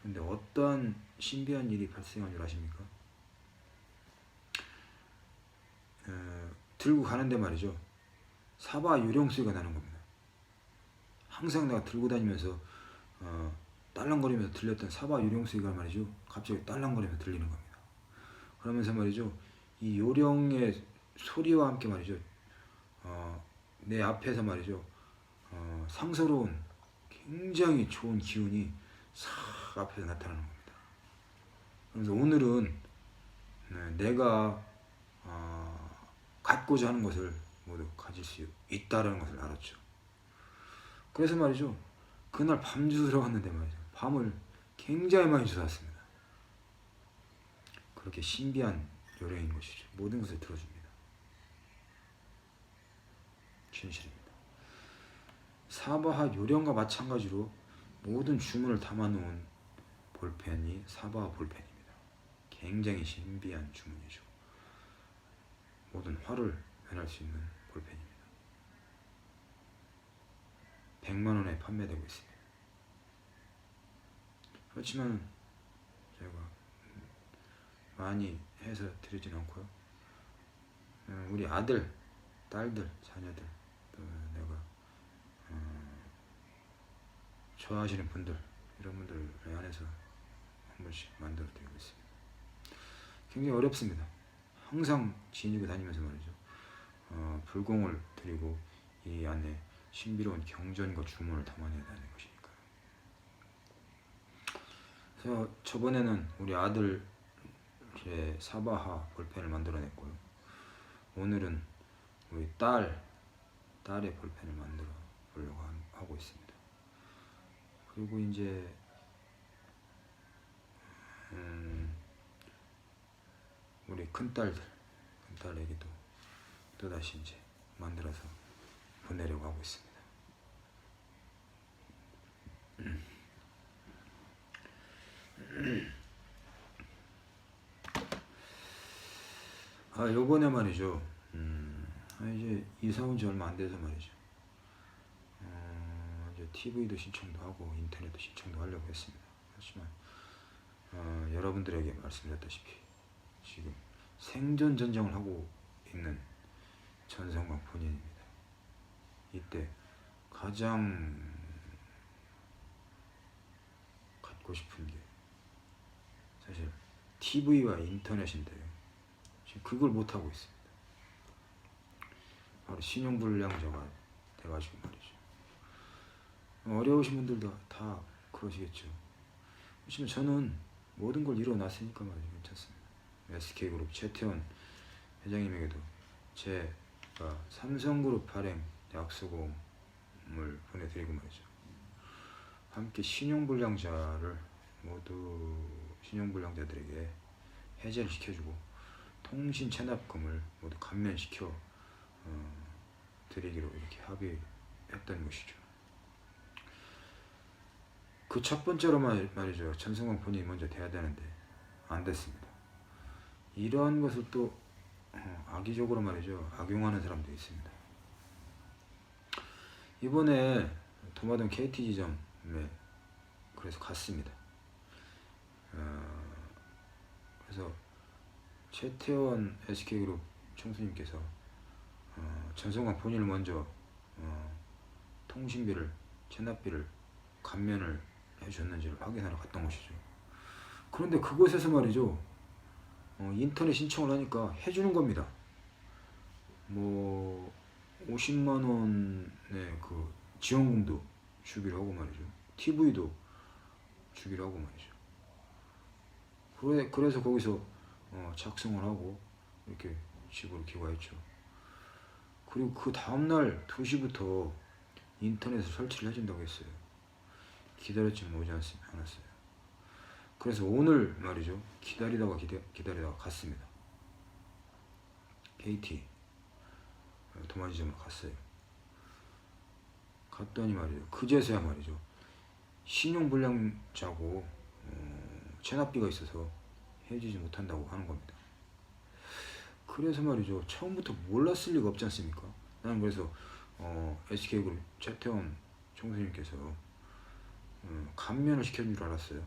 Speaker 1: 근데 어떤 신비한 일이 발생한 줄 아십니까? 들고 가는데 말이죠, 사바하 요령 소리가 나는 겁니다. 항상 내가 들고 다니면서 딸랑거리면서 들렸던 사바하 요령 소리가 말이죠, 갑자기 딸랑거리면서 들리는 겁니다. 그러면서 말이죠, 이 요령의 소리와 함께 말이죠, 내 앞에서 말이죠, 상서로운 굉장히 좋은 기운이 싹 앞에서 나타나는 겁니다. 그래서 오늘은 내가 갖고자 하는 것을 모두 가질 수 있다라는 것을 알았죠. 그래서 말이죠, 그날 밤주 들어갔는데 말이죠, 밤을 굉장히 많이 주웠습니다. 그렇게 신비한 요령인 것이죠. 모든 것을 들어줍니다. 진실입니다. 사바하 요령과 마찬가지로 모든 주문을 담아놓은 볼펜이 사바하 볼펜입니다. 굉장히 신비한 주문이죠. 모든 화를 변할 수 있는 볼펜입니다. 100만 원에 판매되고 있습니다. 그렇지만 제가 많이 해서 드리진 않고요. 우리 아들, 딸들, 자녀들, 또 내가 좋아하시는 분들, 이런 분들에 한해서 한 번씩 만들어 드리고 있습니다. 굉장히 어렵습니다. 항상 지니고 다니면서 말이죠. 불공을 드리고 이 안에 신비로운 경전과 주문을 담아내야 되는 것이니까요. 그래서 저번에는 우리 아들의 사바하 볼펜을 만들어냈고요. 오늘은 우리 딸의 볼펜을 만들어 보려고 하고 있습니다. 그리고 이제 우리 큰딸에게도 또다시 이제 만들어서 보내려고 하고 있습니다. 요번에 말이죠. 이제 이사 온 지 얼마 안 돼서 말이죠. 이제 TV도 신청도 하고 인터넷도 신청도 하려고 했습니다. 하지만 여러분들에게 말씀드렸다시피 지금 생존 전쟁을 하고 있는 전성광 본인입니다. 이때 가장 갖고 싶은 게 사실 TV와 인터넷인데요. 지금 그걸 못하고 있습니다. 바로 신용불량자가 돼가지고 말이죠. 어려우신 분들도 다 그러시겠죠. 하지만 저는 모든 걸 이뤄놨으니까 말이죠. 괜찮습니다. SK그룹 최태원 회장님에게도 제가 삼성그룹 발행 약수금을 보내드리고 말이죠. 함께 신용불량자들에게 해제를 시켜주고 통신 체납금을 모두 감면시켜 드리기로 이렇게 합의했던 것이죠. 그 첫 번째로 말이죠. 전성광 본인이 먼저 돼야 되는데 안 됐습니다. 이러한 것을 또 악의적으로 말이죠. 악용하는 사람도 있습니다. 이번에 도마동 KT 지점에 그래서 갔습니다. 그래서 최태원 SK그룹 총수님께서 전성광 본인을 먼저 통신비를 체납비를 감면을 해주셨는지를 확인하러 갔던 것이죠. 그런데 그곳에서 말이죠. 인터넷 신청을 하니까 해주는 겁니다. 뭐 50만 원의 그 지원금도 주기로 하고 말이죠. TV도 주기로 하고 말이죠. 그래서 거기서 작성을 하고 이렇게 집으로 귀가했죠. 그리고 그 다음날 2시부터 인터넷을 설치를 해준다고 했어요. 기다렸지만 오지 않았어요. 그래서 오늘 말이죠. 기다리다가 갔습니다. KT 도마지점을 갔어요. 갔더니 말이죠. 그제서야 말이죠. 신용불량자고 체납비가 있어서 해주지 못한다고 하는 겁니다. 그래서 말이죠. 처음부터 몰랐을 리가 없지 않습니까? 나는 그래서 SK그룹 최태원 총수님께서 감면을 시켜준 줄 알았어요.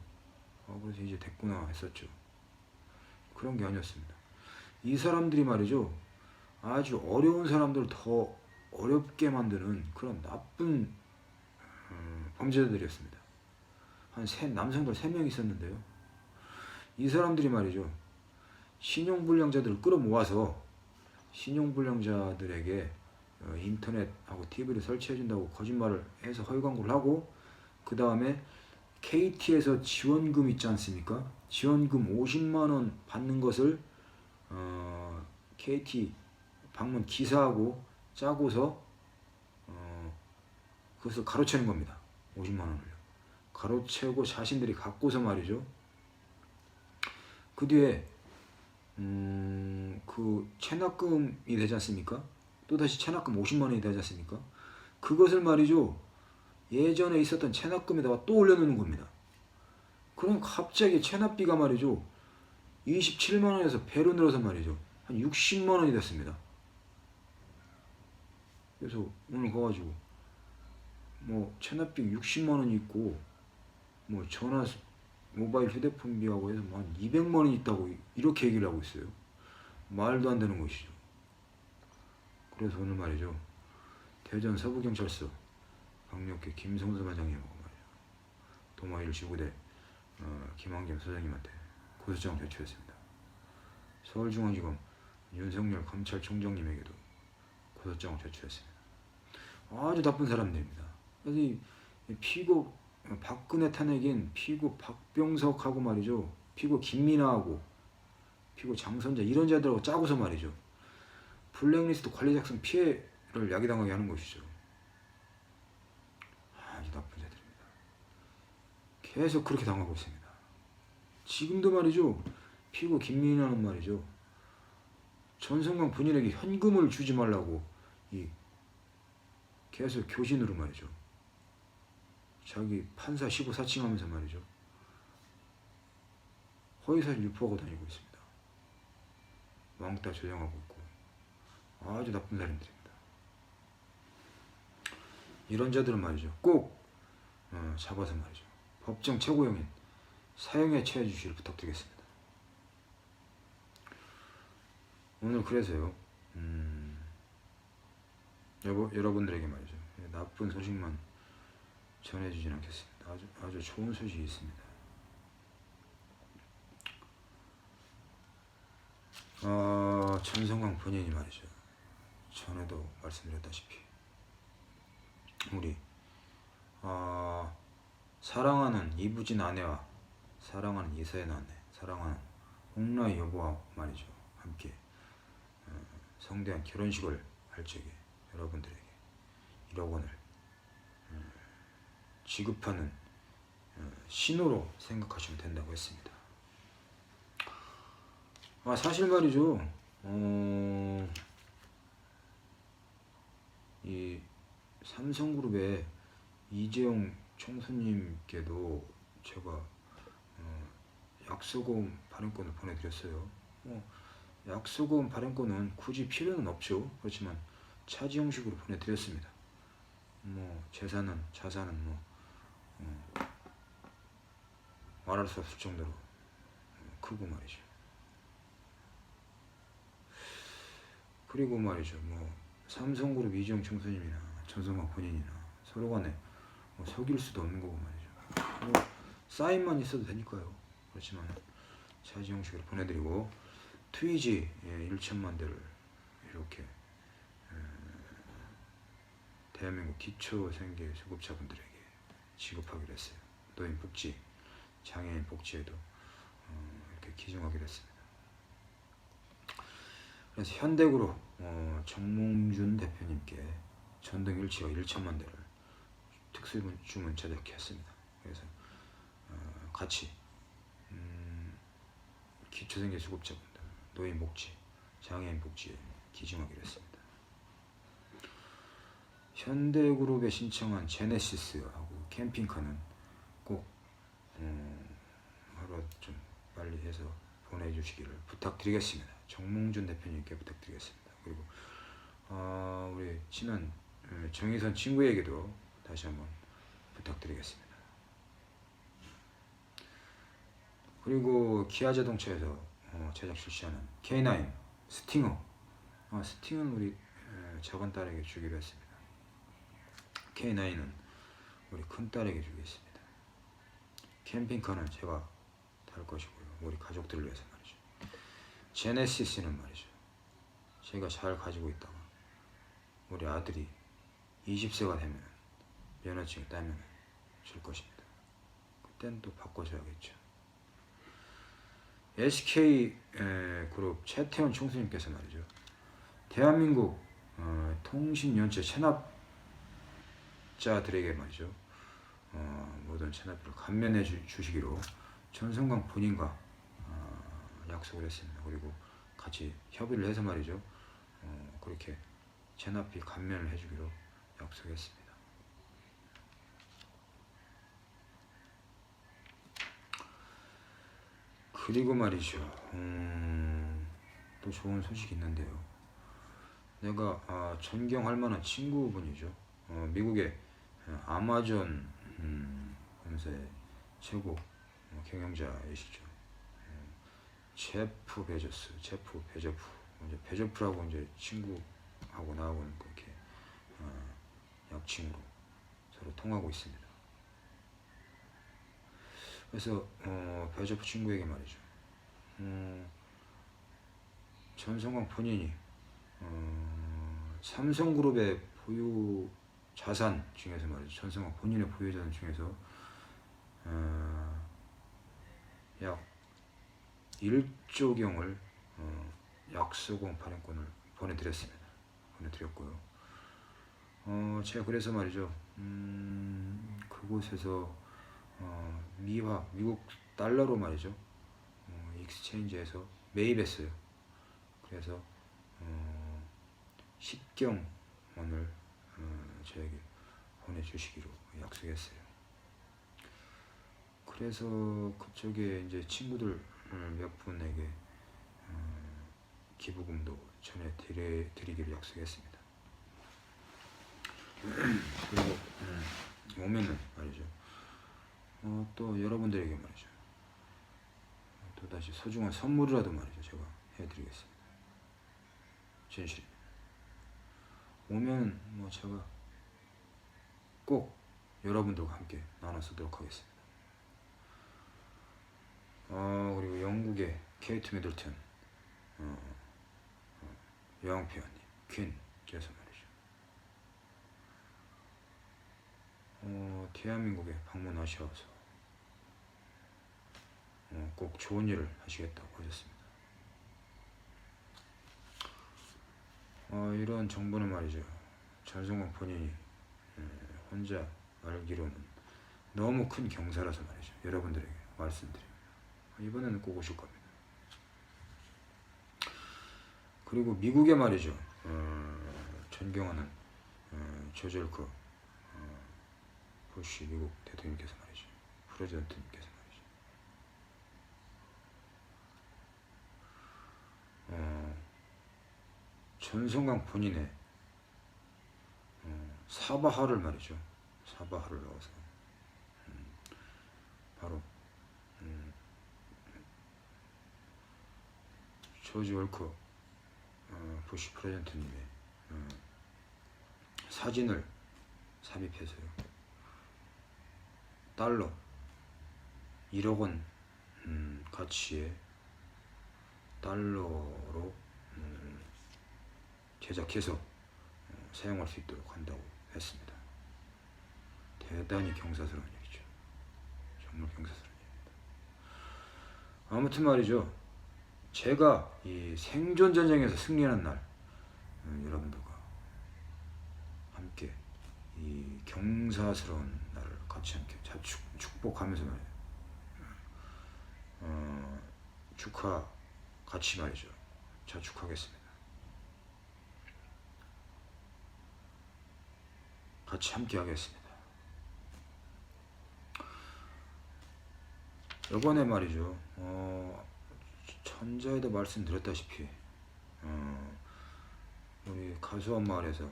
Speaker 1: 그래서 이제 됐구나 했었죠. 그런 게 아니었습니다. 이 사람들이 말이죠. 아주 어려운 사람들을 더 어렵게 만드는 그런 나쁜 범죄자들이었습니다. 남성들 3명 있었는데요. 이 사람들이 말이죠. 신용불량자들을 끌어모아서 신용불량자들에게 인터넷하고 TV를 설치해준다고 거짓말을 해서 허위광고를 하고 그 다음에 KT에서 지원금 있지 않습니까? 지원금 50만원 받는 것을 KT 방문 기사하고 짜고서 그것을 가로채는 겁니다. 50만원을요. 가로채고 자신들이 갖고서 말이죠. 그 뒤에 그 체납금이 되지 않습니까? 또다시 체납금 50만원이 되지 않습니까? 그것을 말이죠. 예전에 있었던 체납금에다가 또 올려놓는 겁니다. 그럼 갑자기 체납비가 말이죠. 27만원에서 배로 늘어서 말이죠. 한 60만원이 됐습니다. 그래서 오늘 가가지고 뭐 체납비 60만 원이 있고 뭐 전화 모바일 휴대폰비하고 해서 뭐 한 200만 원 있다고 이렇게 얘기를 하고 있어요. 말도 안 되는 것이죠. 그래서 오늘 말이죠. 대전 서부경찰서 강력계 김성수 반장님하고 말이죠. 도마1 지구대 김한겸 소장님한테 고소장을 제출했습니다. 서울중앙지검 윤석열 검찰총장님에게도 고소장을 제출했습니다. 아주 나쁜 사람들입니다. 그래서 이 피고 박근혜 탄핵인 피고 박병석하고 말이죠. 피고 김민아하고 피고 장선자 이런 자들하고 짜고서 말이죠. 블랙리스트 관리 작성 피해를 야기당하게 하는 것이죠. 아주 나쁜 자들입니다. 계속 그렇게 당하고 있습니다. 지금도 말이죠. 피고 김민아는 말이죠. 전성강 본인에게 현금을 주지 말라고 계속 교신으로 말이죠. 자기 판사 15사칭 하면서 말이죠. 허위사실 유포하고 다니고 있습니다. 왕따 조장하고 있고 아주 나쁜 사람들입니다. 이런 자들은 말이죠. 꼭 잡아서 말이죠. 법정 최고형인 사형에 처해 주시기를 부탁드리겠습니다. 오늘 그래서요. 여러분들에게 말이죠. 나쁜 소식만 전해주진 않겠습니다. 아주 좋은 소식이 있습니다. 전성광 본인이 말이죠. 전에도 말씀드렸다시피 우리 사랑하는 이부진 아내와 사랑하는 이서연 아내, 사랑하는 홍라의 여보와 말이죠. 함께 성대한 결혼식을 할 적에 여러분들에게 1억 원을 지급하는 신호로 생각하시면 된다고 했습니다. 사실 말이죠. 이 삼성그룹의 이재용 총수님께도 제가 약소금 발행권을 보내드렸어요. 약소금 발행권은 굳이 필요는 없죠. 그렇지만 차지 형식으로 보내드렸습니다. 자산은 말할 수 없을 정도로 크고 말이죠. 그리고 말이죠. 삼성그룹 이재용 총수님이나 전성광 본인이나 서로 간에 속일 수도 없는 거고 말이죠. 사인만 있어도 되니까요. 그렇지만 차지 형식으로 보내드리고 트위지 1천만 대를 이렇게 대한민국 기초생계 수급자분들에게 지급하기로 했어요. 노인 복지, 장애인 복지에도 이렇게 기증하기로 했습니다. 그래서 현대그룹 정몽준 대표님께 전등 일치와 1천만 대를 특수주문 제작했습니다. 그래서 같이 기초생계 수급자분들, 노인 복지, 장애인 복지에 기증하기로 했습니다. 현대그룹에 신청한 제네시스하고 캠핑카는 꼭 하루 좀 빨리 해서 보내주시기를 부탁드리겠습니다. 정몽준 대표님께 부탁드리겠습니다. 그리고 우리 친한 정희선 친구에게도 다시 한번 부탁드리겠습니다. 그리고 기아자동차에서 제작 출시하는 K9 스팅어, 스팅은 우리 작은 딸에게 주기로 했습니다. K9은 우리 큰 딸에게 주겠습니다. 캠핑카는 제가 탈 것이고요. 우리 가족들을 위해서 말이죠. 제네시스는 말이죠. 제가 잘 가지고 있다가 우리 아들이 20세가 되면 면허증 따면 줄 것입니다. 그땐 또 바꿔줘야겠죠. SK그룹 최태원 총수님께서 말이죠. 대한민국 통신연체 체납자들에게 말이죠. 모든 체납비를 감면해 주시기로 전성광 본인과 약속을 했습니다. 그리고 같이 협의를 해서 말이죠. 그렇게 체납비 감면을 해주기로 약속했습니다. 그리고 말이죠. 또 좋은 소식이 있는데요. 내가 존경할 만한 친구분이죠. 미국의 아마존 본사의 최고 경영자이시죠. 제프 베조프. 이제 베조프라고 이제 친구하고 나하고는 그렇게 약칭으로 서로 통하고 있습니다. 그래서 베조프 친구에게 말이죠. 전성광 본인이 삼성그룹의 보유 자산 중에서 말이죠. 전성광 본인의 보유 자산 중에서 약 1조경을 약소공 발행권을 보내드렸습니다. 보내드렸고요. 제가 그래서 말이죠. 그곳에서 미국 달러로 말이죠. 익스체인지에서 매입했어요. 그래서 10경원을 저에게 보내주시기로 약속했어요. 그래서 그쪽에 이제 친구들 몇 분에게 기부금도 전해드리기로 약속했습니다. 그리고 오면은 말이죠. 또 여러분들에게 말이죠. 또다시 소중한 선물이라도 말이죠. 제가 해드리겠습니다. 진실입니다. 오면 뭐 제가 꼭 여러분들과 함께 나눠 쓰도록 하겠습니다. 그리고 영국의 케이트 미들턴 여왕폐하님 퀸께서 말이죠. 대한민국에 방문하셔서 꼭 좋은 일을 하시겠다고 하셨습니다. 이런 정보는 말이죠. 전성광 본인이 혼자 알기로는 너무 큰 경사라서 말이죠. 여러분들에게 말씀드립니다. 이번에는 꼭 오실 겁니다. 그리고 미국에 말이죠. 존경하는 조지 부시 미국 대통령께서 말이죠. 프레지던트님께서 말이죠. 전성광 본인의 사바하를 말이죠. 사바하를 넣어서 바로 조지 부시 프레지던트님의 사진을 삽입해서요. 달러 1억 원 가치의 달러로 제작해서 사용할 수 있도록 한다고 했습니다. 대단히 경사스러운 일이죠. 정말 경사스러운 일입니다. 아무튼 말이죠. 제가 이 생존전쟁에서 승리하는 날 여러분들과 함께 이 경사스러운 날을 같이 함께 축복하면서 말이에요. 축하 같이 말이죠. 자축하겠습니다. 같이 함께 하겠습니다. 이번에 말이죠. 천자에도 말씀드렸다시피 우리 가수원 마을에서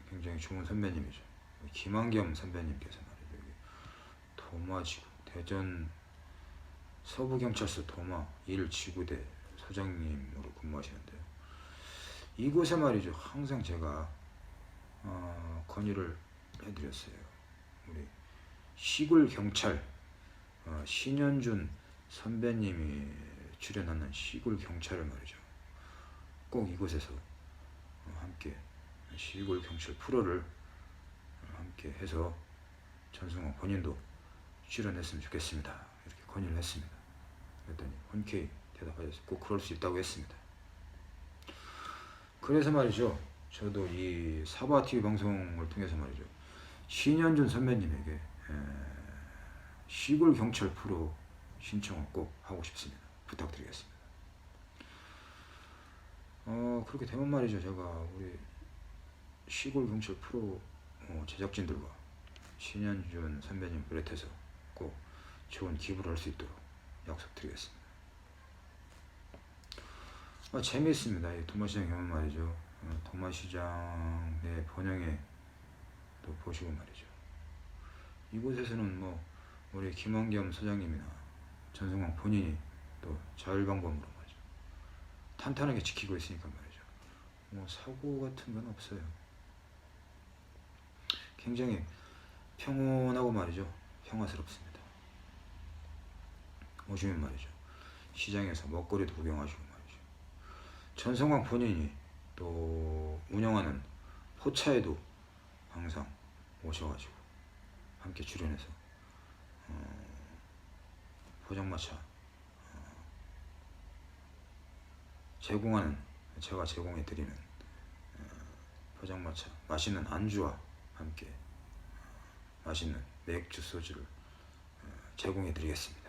Speaker 1: 굉장히 좋은 선배님이죠. 김한겸 선배님께서 말이죠. 여기 도마지구 대전 서부경찰서 도마 1지구대 소장님으로 근무하시는데요. 이곳에 말이죠. 항상 제가 건의를 해드렸어요. 우리 시골경찰 신현준 선배님이 출연하는 시골경찰을 말이죠. 꼭 이곳에서 함께 시골경찰 프로를 함께 해서 전성광 본인도 출연했으면 좋겠습니다. 이렇게 건의를 했습니다. 그랬더니 흔쾌히 대답하셔서 꼭 그럴 수 있다고 했습니다. 그래서 말이죠. 저도 이 사바TV 방송을 통해서 말이죠. 신현준 선배님에게 시골경찰 프로 신청을 꼭 하고 싶습니다. 부탁드리겠습니다. 그렇게 되면 말이죠. 제가 우리 시골경찰 프로 제작진들과 신현준 선배님 비롯해서 꼭 좋은 기부를 할 수 있도록 약속드리겠습니다. 재미있습니다. 이 도마시장 경험 말이죠. 도마시장 내 번영에 또 보시고 말이죠. 이곳에서는 뭐 우리 김원겸 소장님이나 전승광 본인이 또 자율방범으로 말이죠. 탄탄하게 지키고 있으니까 말이죠. 뭐 사고 같은 건 없어요. 굉장히 평온하고 말이죠. 평화스럽습니다. 오시면 말이죠. 시장에서 먹거리도 구경하시고 말이죠. 전성광 본인이 또 운영하는 포차에도 항상 오셔가지고 함께 출연해서 포장마차 제공하는, 제가 제공해드리는 포장마차 맛있는 안주와 함께 맛있는 맥주 소주를 제공해드리겠습니다.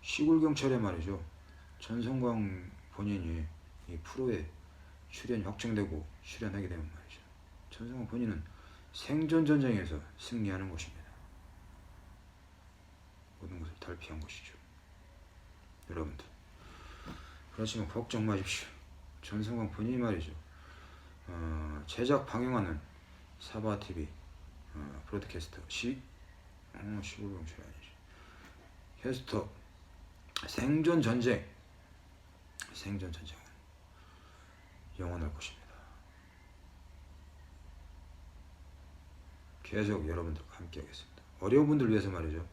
Speaker 1: 시골경찰에 말이죠. 전성광 본인이 이 프로에 출연이 확정되고 출연하게 되면 말이죠. 전성광 본인은 생존 전쟁에서 승리하는 것입니다. 모든 것을 달피한 것이죠. 여러분들. 그렇지만 걱정 마십시오. 전성광 본인이 말이죠. 제작 방영하는 사바TV 브로드캐스터 시골경찰이 아니지. 캐스터 생존 전쟁은 영원할 것입니다. 계속 여러분들과 함께 하겠습니다. 어려운 분들 위해서 말이죠.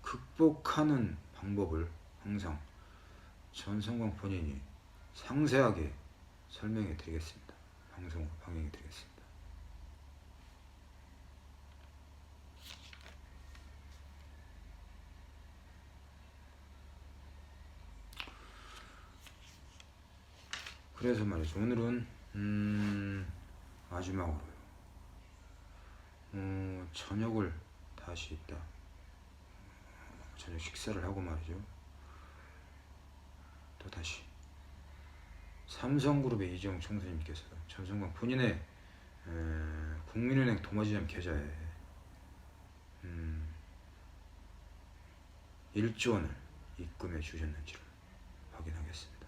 Speaker 1: 극복하는 방법을 항상 전성광 본인이 상세하게 설명해 드리겠습니다. 방송으로 방영해 드리겠습니다. 그래서 말이죠. 오늘은 마지막으로요. 저녁을 다시 있다. 저녁 식사를 하고 말이죠. 또 다시 삼성그룹의 이재용 총수님께서 전성광 본인의 국민은행 도마시장 계좌에 1조 원을 입금해 주셨는지를 확인하겠습니다.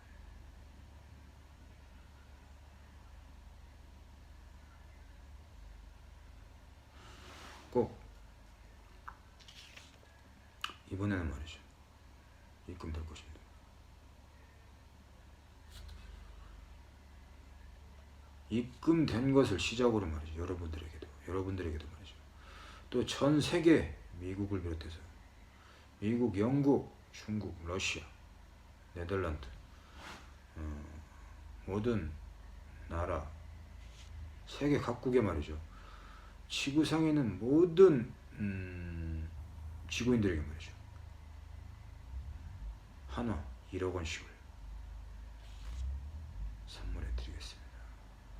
Speaker 1: 꼭 이번에는 말이죠. 입금될 것입니다. 입금된 것을 시작으로 말이죠. 여러분들에게도 말이죠. 또 전 세계 미국을 비롯해서 미국, 영국, 중국, 러시아, 네덜란드 모든 나라 세계 각국에 말이죠. 지구상에 있는 모든 지구인들에게 말이죠. 한화 1억 원씩을 선물해 드리겠습니다.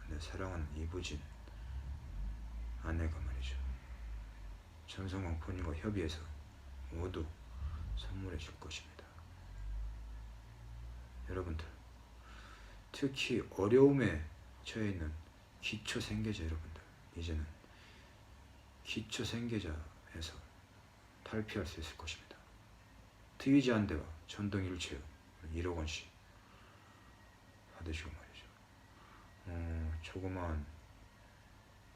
Speaker 1: 내 사랑하는 이부진 아내가 말이죠. 전성광 본인과 협의해서 모두 선물해 줄 것입니다. 여러분들, 특히 어려움에 처해 있는 기초생계자 여러분들, 이제는 기초생계자에서 탈피할 수 있을 것입니다. 트위지 한 대와 전동 휠체어 1억 원씩 받으시고 말이죠. 조그마한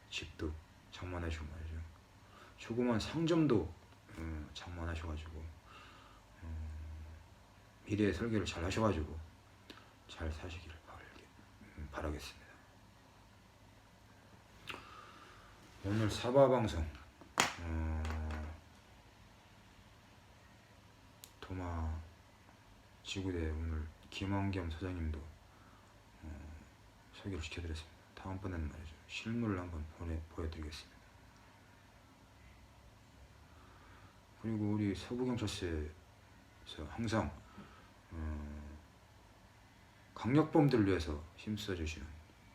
Speaker 1: 집도 장만하시고 말이죠. 조그마한 상점도 장만하셔가지고 미래의 설계를 잘 하셔가지고 잘 사시기를 바라겠습니다. 오늘 사바방송 도마 지구대 오늘 김원겸 소장님도 소개를 시켜드렸습니다. 다음번에는 말이죠. 실물을 한번 보여드리겠습니다. 그리고 우리 서부경찰서에서 항상 강력범들을 위해서 힘써주시는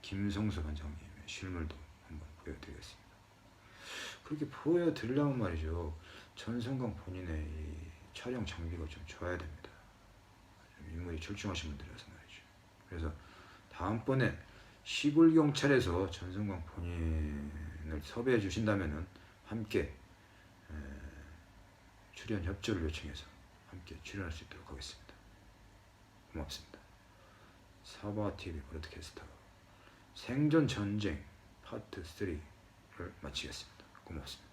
Speaker 1: 김성수 반장님의 실물도 한번 보여드리겠습니다. 그렇게 보여드리려면 말이죠. 전성광 본인의 이 촬영 장비가 좀 좋아야 됩니다. 인물이 출중하신 분들이라서 말이죠. 그래서 다음번에 시골경찰에서 전성광 본인을 섭외해 주신다면은 함께 출연 협조를 요청해서 함께 출연할 수 있도록 하겠습니다. 고맙습니다. 사바TV 브로드캐스터 생존 전쟁 파트 3를 마치겠습니다. 고맙습니다.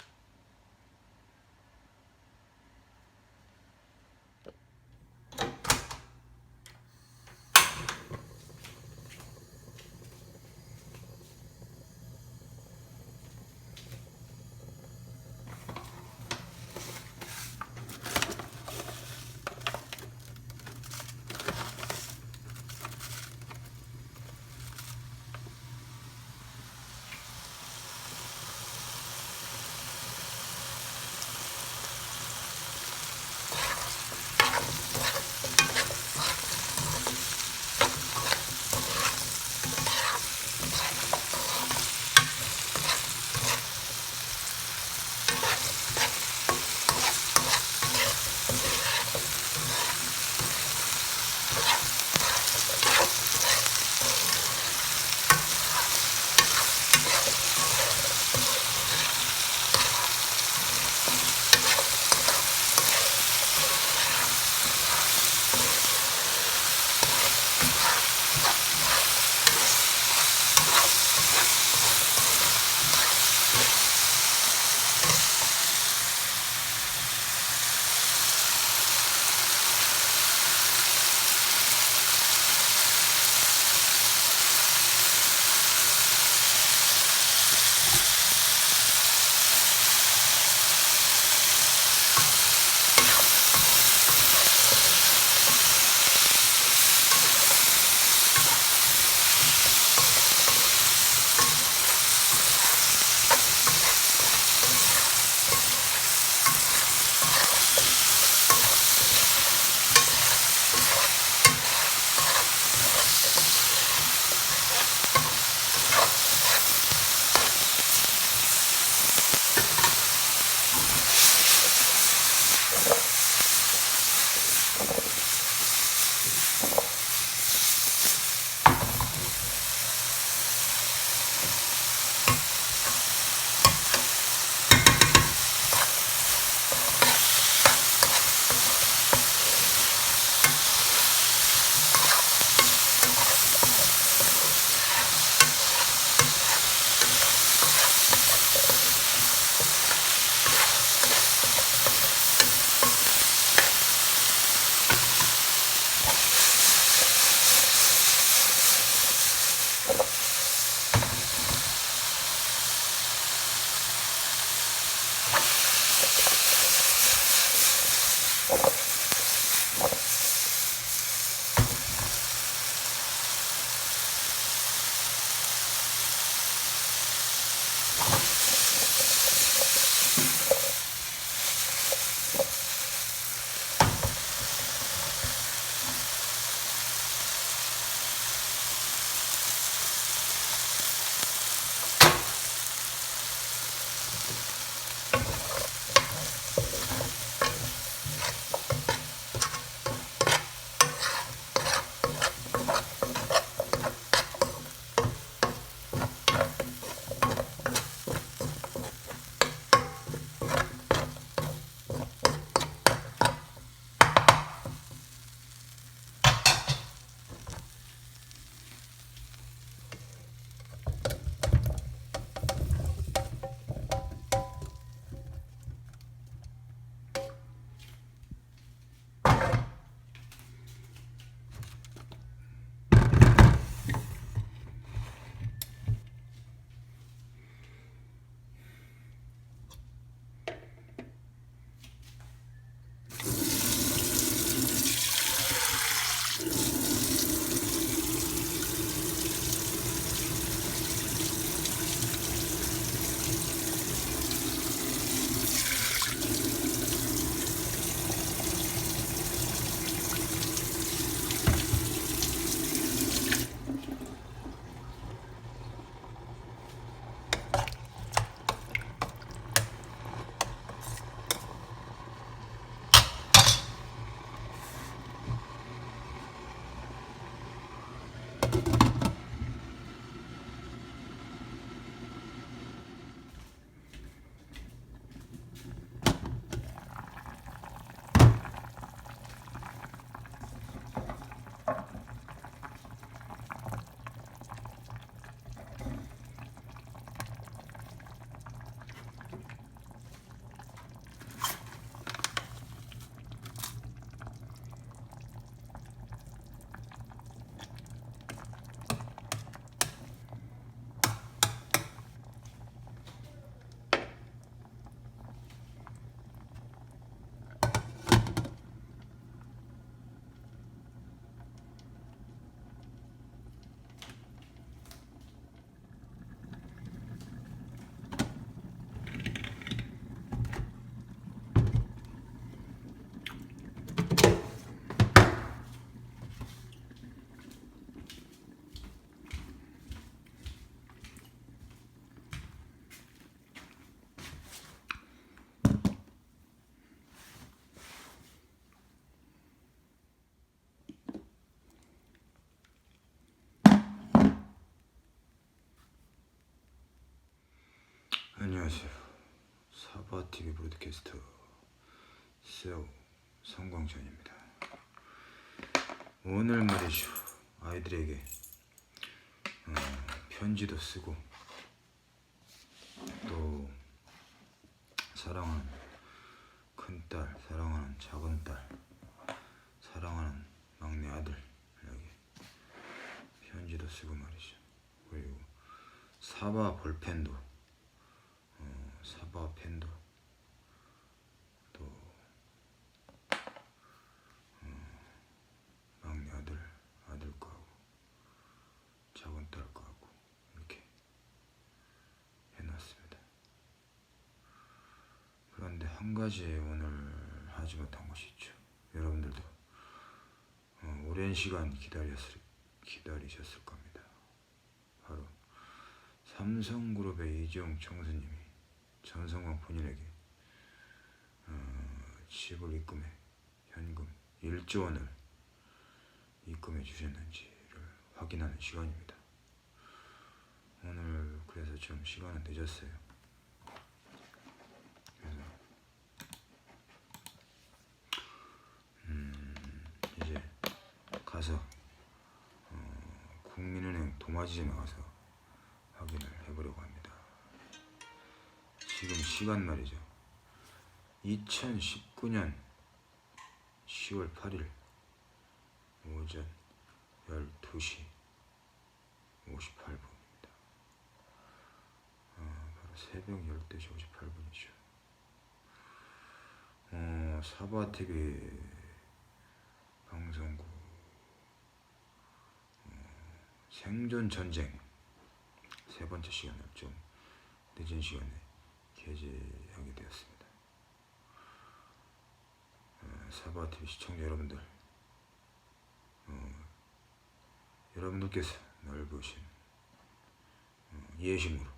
Speaker 1: 안녕하세요. 사바TV 브로드캐스터 세오 성광천입니다. 오늘 말이죠, 아이들에게 편지도 쓰고 또 사랑하는 큰딸, 사랑하는 작은딸, 사랑하는 막내 아들에게 편지도 쓰고 말이죠. 그리고 사바 볼펜도 사바 펜도 또 막내 아들 거하고 작은 딸 거하고 이렇게 해놨습니다. 그런데 한 가지 오늘 하지 못한 것이 있죠. 여러분들도 오랜 시간 기다리셨을 겁니다. 바로 삼성그룹의 이재용 총수님이 전성광 본인에게 집을 입금해 현금 1조 원을 입금해 주셨는지를 확인하는 시간입니다. 오늘 그래서 좀 시간은 늦었어요. 그래서 이제 가서 국민은행 도마지점에 가서 확인을 해보려고 합니다. 지금 시간 말이죠, 2019년 10월 8일 오전 12시 58분입니다. 바로 새벽 12시 58분이죠. 사바TV 방송국 생존 전쟁 세 번째 시간을 좀 늦은 시간에 게재하게 되었습니다. 사바TV 시청자 여러분들, 여러분들께서 넓으신 이해심으로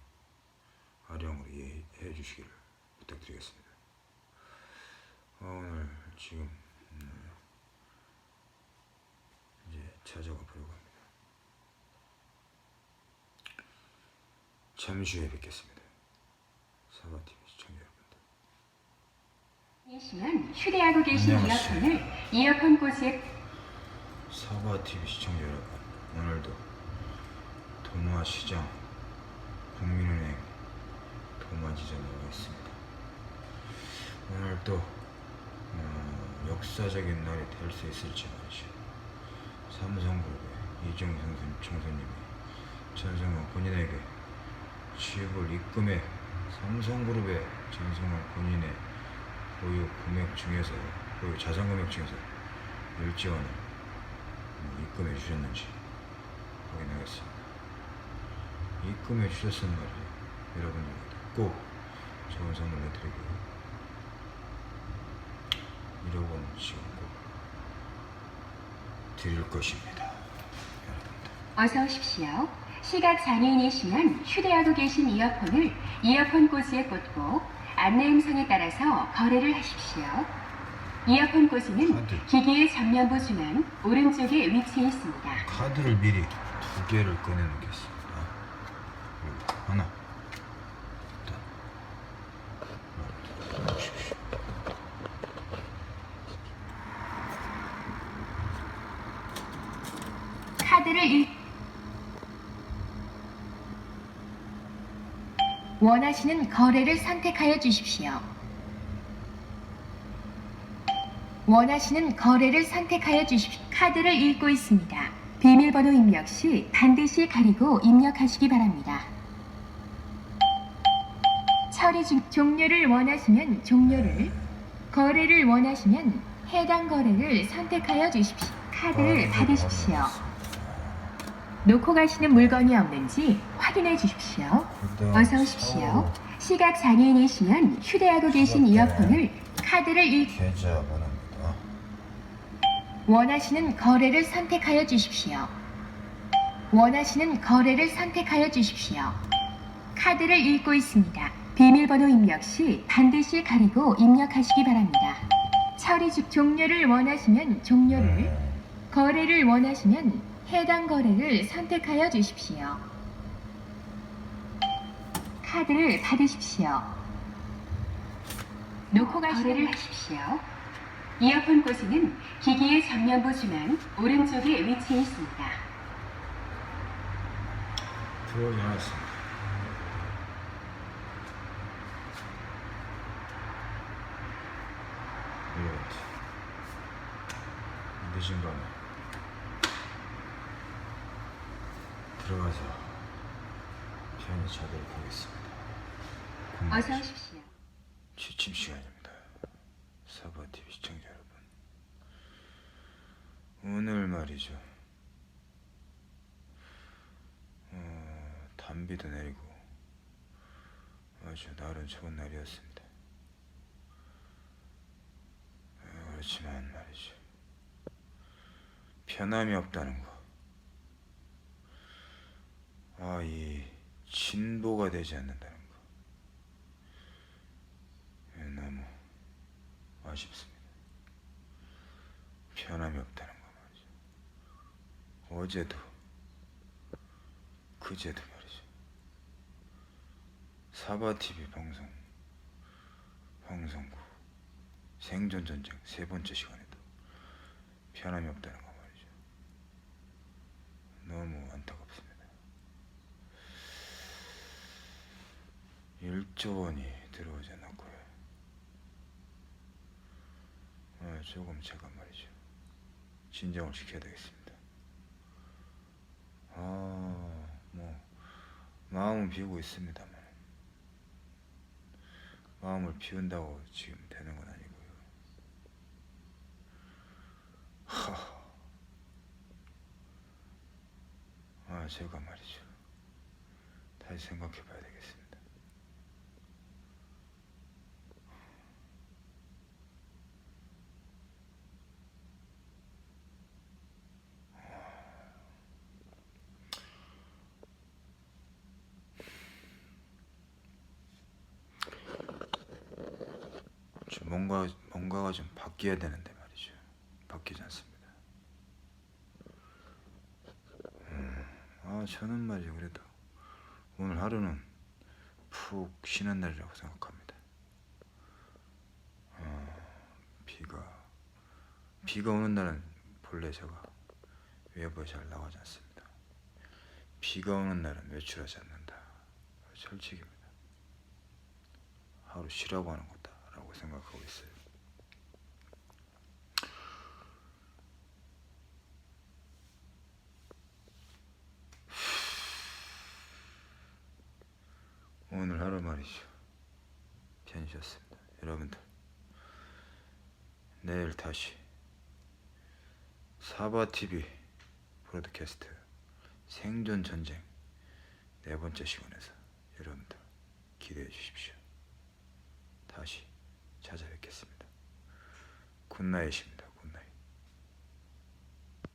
Speaker 1: 아량으로 이해해 주시기를 부탁드리겠습니다. 오늘 지금 이제 찾아가 보려고 합니다. 잠시 후에 뵙겠습니다. 사바TV 시청자 여러분들.
Speaker 2: 계시면 휴대하고 계신 이어폰을 이어폰 꽂이에
Speaker 1: 사바TV 시청자 여러분, 오늘도 도마시장 국민은행 도마지점에 와 있습니다. 오늘 또 역사적인 날이 될 수 있을지 말이죠. 삼성그룹의 이재용 총수님이 전성광 본인에게 집을 입금해 삼성그룹의 전성광 본인의 보유 금액 중에서, 보유 자산 금액 중에서 1조 원을 입금해 주셨는지 확인하겠습니다. 입금해 주셨으면 말이죠, 여러분들도 꼭 좋은 선물 해드리고 1억 원씩 꼭 드릴 것입니다. 여러분들.
Speaker 2: 어서 오십시오. 시각 장애인이시면 휴대하고 계신 이어폰을 이어폰 꽂이에 꽂고 안내 음성에 따라서 거래를 하십시오. 이어폰 꽂이는
Speaker 1: 카드.
Speaker 2: 기기의 전면부 중앙 오른쪽에 위치해 있습니다.
Speaker 1: 카드를 미리 2개를 꺼내 놓겠습니다. 그리고 하나, 보십시오.
Speaker 2: 카드를 원하시는 거래를 선택하여 주십시오. 원하시는 거래를 선택하여 주십시오. 카드를 읽고 있습니다. 비밀번호 입력 시 반드시 가리고 입력하시기 바랍니다. 처리 중 종료를 원하시면 종료를, 거래를 원하시면 해당 거래를 선택하여 주십시오. 카드를 받으십시오. 놓고 가시는 물건이 없는지 확인해 주십시오. 어서 오십시오. 시각 장애인이시면 휴대하고 계신 이어폰을 카드를
Speaker 1: 계좌 번호입니다.
Speaker 2: 원하시는 거래를 선택하여 주십시오. 원하시는 거래를 선택하여 주십시오. 카드를 읽고 있습니다. 비밀번호 입력 시 반드시 가리고 입력하시기 바랍니다. 처리 중 종료를 원하시면 종료를, 거래를 원하시면 해당 거래를 선택하여 주십시오. 카드를 받으십시오. 놓고 거래를 하십시오. 이어폰 꽂이는 기기의 전면부 중앙 오른쪽에 위치해 있습니다.
Speaker 1: 들어오지 않았습니다. 이렇게 늦은 밤에 들어가서 편히 자도록 하겠습니다.
Speaker 2: 어서 오십시오.
Speaker 1: 취침 시간입니다. 사바TV 시청자 여러분, 오늘 말이죠, 단비도 내리고 아주 날은 좋은 날이었습니다. 그렇지만 말이죠, 편함이 없다는 거, 이 진보가 되지 않는다는 거, 너무 아쉽습니다. 편함이 없다는 거 말이죠. 어제도 그제도 말이죠, 사바TV 방송국 생존전쟁 3번째 시간에도 편함이 없다는 거 말이죠. 너무 안타깝습니다. 1조 원이 들어오지 않았고요. 조금 제가 말이죠, 진정을 시켜야 되겠습니다. 뭐 마음은 비우고 있습니다만, 마음을 비운다고 지금 되는 건 아니고요. 제가 말이죠, 다시 생각해 봐야 되겠습니다. 좀 뭔가가 좀 바뀌어야 되는데 말이죠, 바뀌지 않습니다. 저는 말이죠, 그래도 오늘 하루는 푹 쉬는 날이라고 생각합니다. 비가 오는 날은 본래 제가 외부에 잘 나가지 않습니다. 비가 오는 날은 외출하지 않는다. 철칙입니다. 하루 쉬라고 하는 거다라고 생각하고 있어요. 오늘 하루 말이죠, 편히 쉬었습니다. 여러분들, 내일 다시 사바TV 브로드캐스트 생존전쟁 4번째 시간에서 여러분들 기대해 주십시오. 다시 찾아뵙겠습니다. 굿나잇입니다.